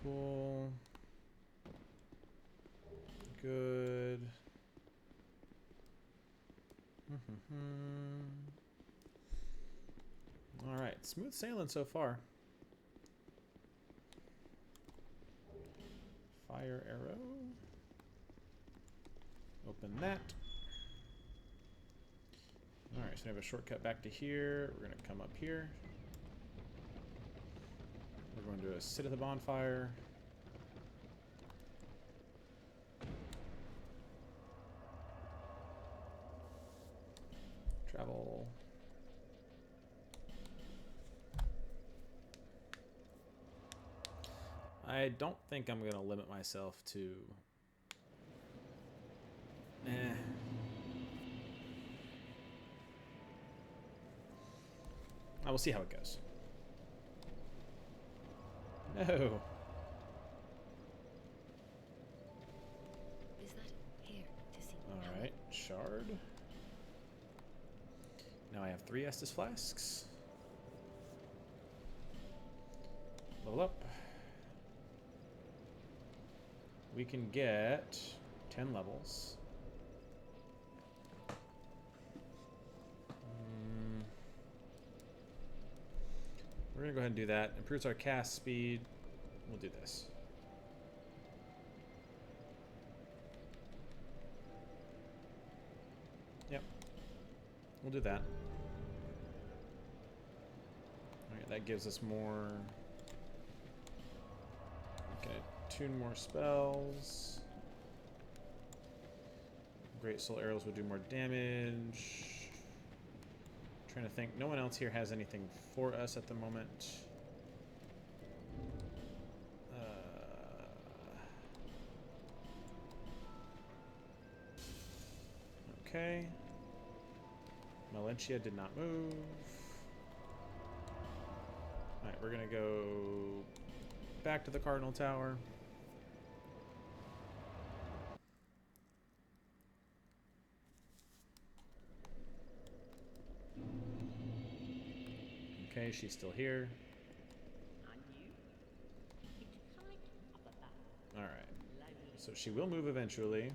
[SPEAKER 1] Cool. Good. All right, smooth sailing so far. Fire arrow. Open that. All right, so we have a shortcut back to here. We're going to come up here. We're going to sit at the bonfire. Travel. I don't think I'm going to limit myself to... I will see how it goes. No.
[SPEAKER 6] Is that here to see?
[SPEAKER 1] All right, shard. Now I have 3 Estus flasks. Level up. We can get 10 levels. We're going to go ahead and do that. Improves our cast speed. We'll do this. Yep. We'll do that. Alright, that gives us more... Okay, 2 more spells. Great Soul Arrows will do more damage. Trying to think. No one else here has anything for us at the moment. Okay. Melentia did not move. Alright, we're going to go back to the Cardinal Tower. Okay, she's still here. Alright. So she will move eventually.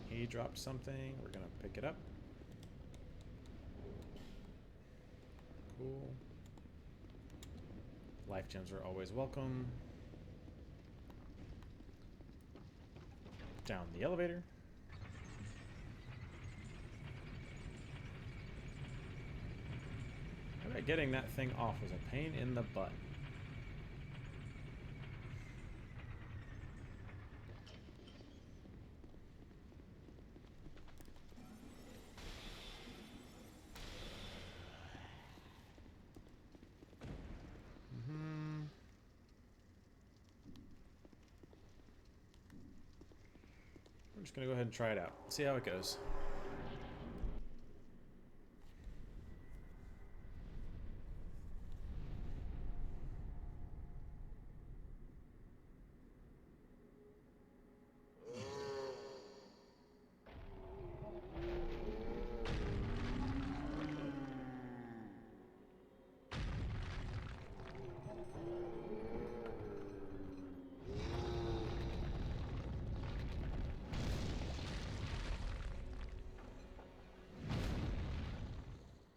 [SPEAKER 1] He dropped something. We're going to pick it up. Cool. Life gems are always welcome. Down the elevator. Alright, getting that thing off was a pain in the butt. I'm just going to go ahead and try it out. See how it goes.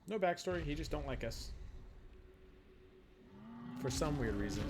[SPEAKER 1] No backstory, he just don't like us. For some weird reason.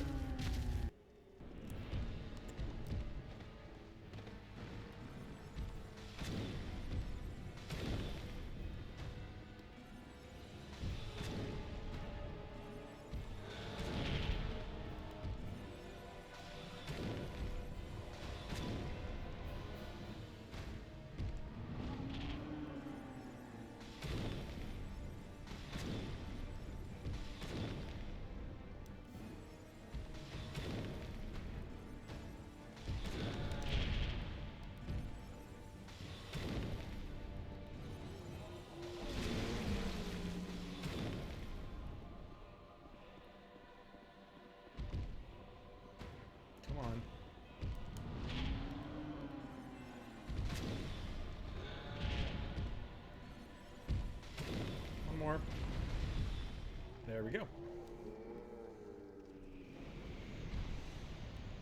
[SPEAKER 1] There we go.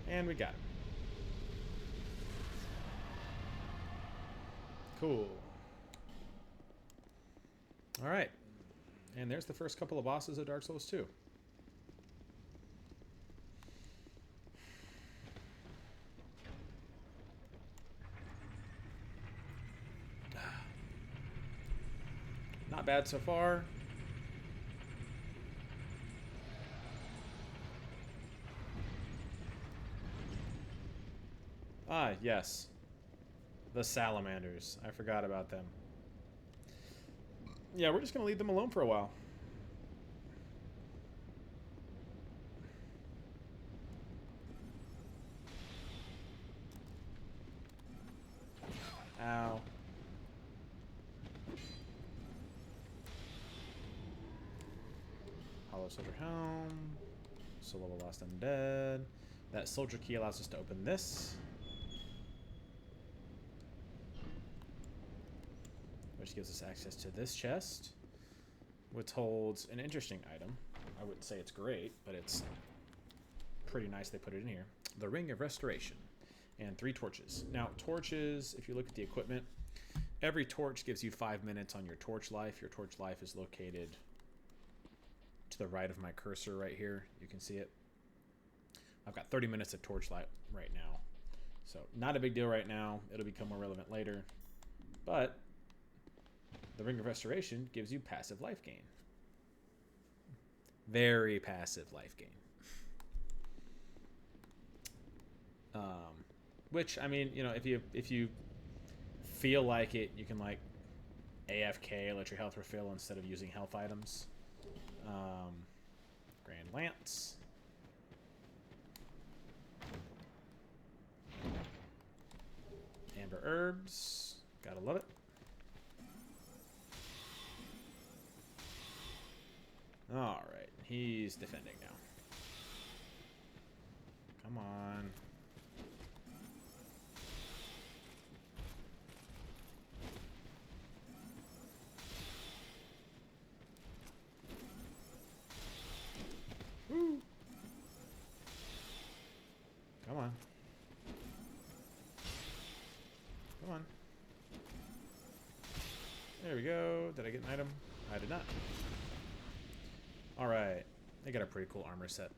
[SPEAKER 1] And we got him. Cool. All right. And there's the first couple of bosses of Dark Souls 2. Not bad so far. Ah, yes. The salamanders. I forgot about them. Yeah, we're just going to leave them alone for a while. Ow. Hollow Soldier Helm. Soul of the Lost Undead. That Soldier Key allows us to open this. Which gives us access to this chest, which holds an interesting item. I wouldn't say it's great, but it's pretty nice they put it in here. The Ring of Restoration and 3 torches. Now, torches, if you look at the equipment, every torch gives you 5 minutes on your torch life. Your torch life is located to the right of my cursor right here. You can see it. I've got 30 minutes of torch light right now. So, not a big deal right now. It'll become more relevant later. But the Ring of Restoration gives you passive life gain. Very passive life gain. Which, I mean, you know, if you feel like it, you can like AFK, let your health refill instead of using health items. Grand Lance. Amber Herbs. Gotta love it. Alright, he's defending now. Come on. Woo! Come on. Come on. There we go. Did I get an item? I did not. Alright. They got a pretty cool armor set.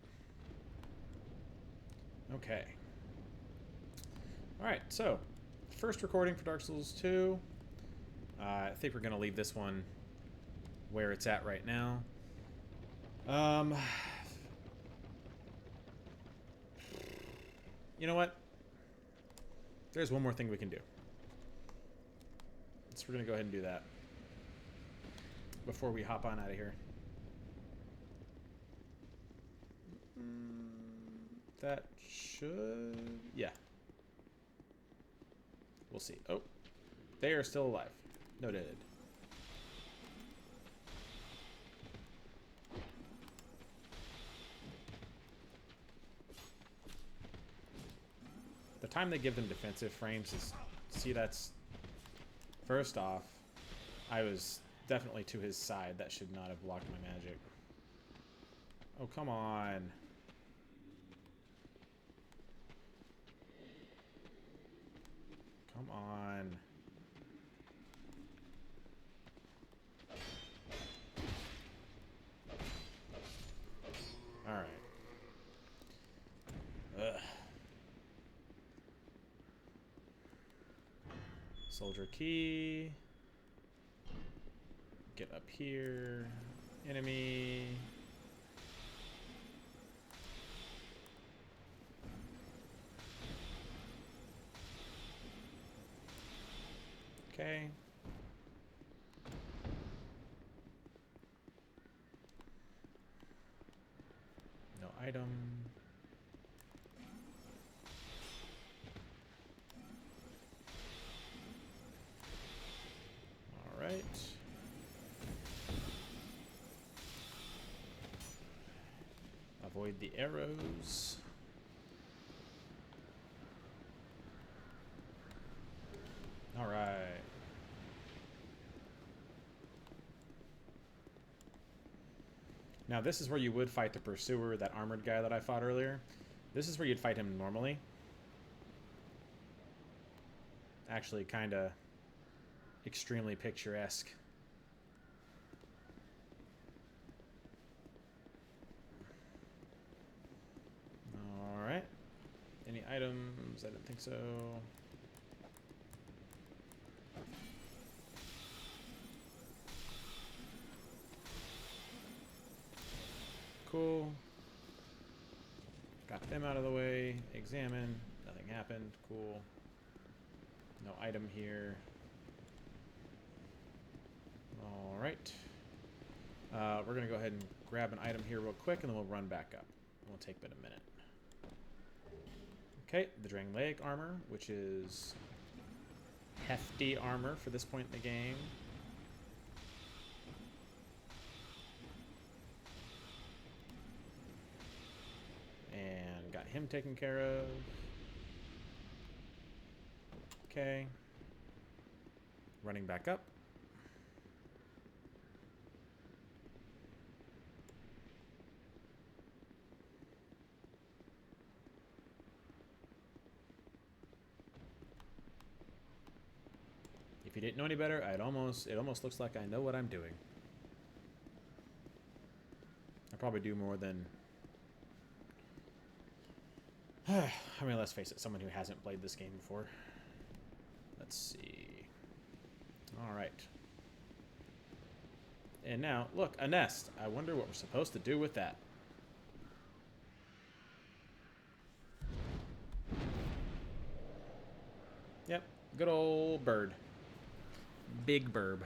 [SPEAKER 1] Okay. Alright, so first recording for Dark Souls 2. I think we're going to leave this one where it's at right now. You know what? There's one more thing we can do. So we're going to go ahead and do that before we hop on out of here. That should... yeah. We'll see. Oh. They are still alive. Noted. The time they give them defensive frames is... see, that's... first off, I was definitely to his side. That should not have blocked my magic. Oh, come on. Come on. Alright. Ugh. Soldier key. Get up here. Enemy. Okay. No item. All right. Avoid the arrows. All right. Now this is where you would fight the Pursuer, that armored guy that I fought earlier. This is where you'd fight him normally. Actually, kind of extremely picturesque. Alright. Any items? I don't think so. Cool. Got them out of the way. Examine. Nothing happened. Cool. No item here. Alright. We're going to go ahead and grab an item here real quick, and then we'll run back up. It'll take but a minute. Okay, the Dragonrider armor, which is hefty armor for this point in the game. And got him taken care of. Okay. Running back up. If you didn't know any better, it almost looks like I know what I'm doing. I probably do more than I mean, let's face it, someone who hasn't played this game before. Let's see. Alright. And now, look, a nest. I wonder what we're supposed to do with that. Yep, good old bird. Big burb.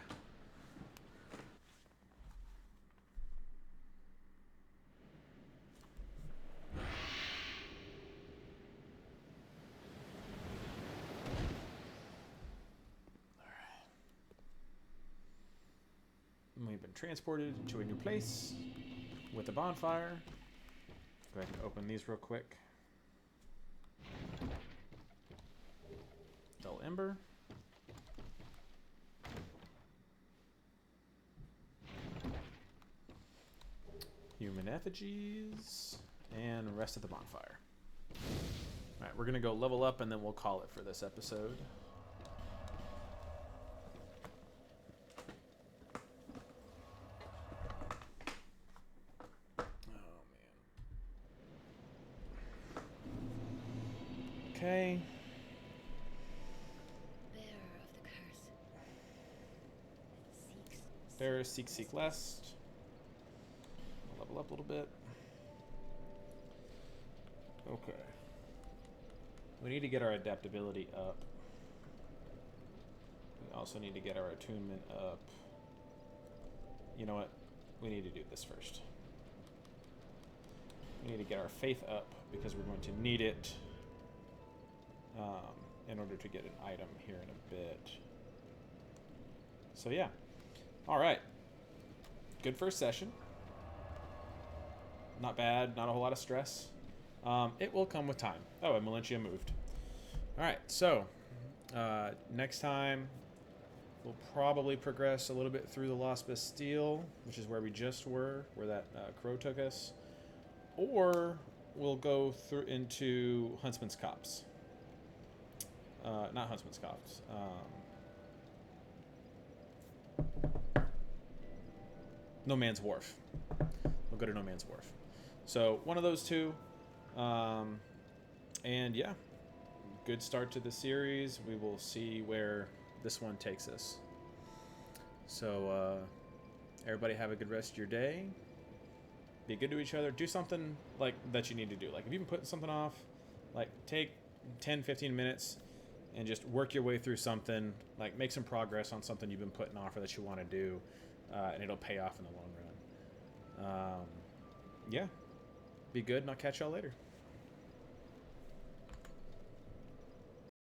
[SPEAKER 1] We've been transported to a new place with a bonfire. Go ahead and open these real quick. Dull ember. Human effigies. And the rest of the bonfire. Alright, we're going to go level up and then we'll call it for this episode. Okay. Bearer, seek lest. We'll level up a little bit. Okay. We need to get our adaptability up. We also need to get our attunement up. You know what? We need to do this first. We need to get our faith up because we're going to need it in order to get an item here in a bit. So yeah. Alright. Good first session. Not bad, not a whole lot of stress. It will come with time. Oh, and Melentia moved. Alright, so next time we'll probably progress a little bit through the Lost Bastille, which is where we just were, where that crow took us. Or we'll go through into Huntsman's Copse. Not Huntsman's Copse. No Man's Wharf. We'll go to No Man's Wharf. So one of those two. And yeah, good start to the series. We will see where this one takes us. So everybody have a good rest of your day. Be good to each other. Do something like that you need to do. Like if you've been putting something off, like take 10-15 minutes and just work your way through something, like make some progress on something you've been putting off or that you want to do, and it'll pay off in the long run. Yeah, be good, and I'll catch y'all later.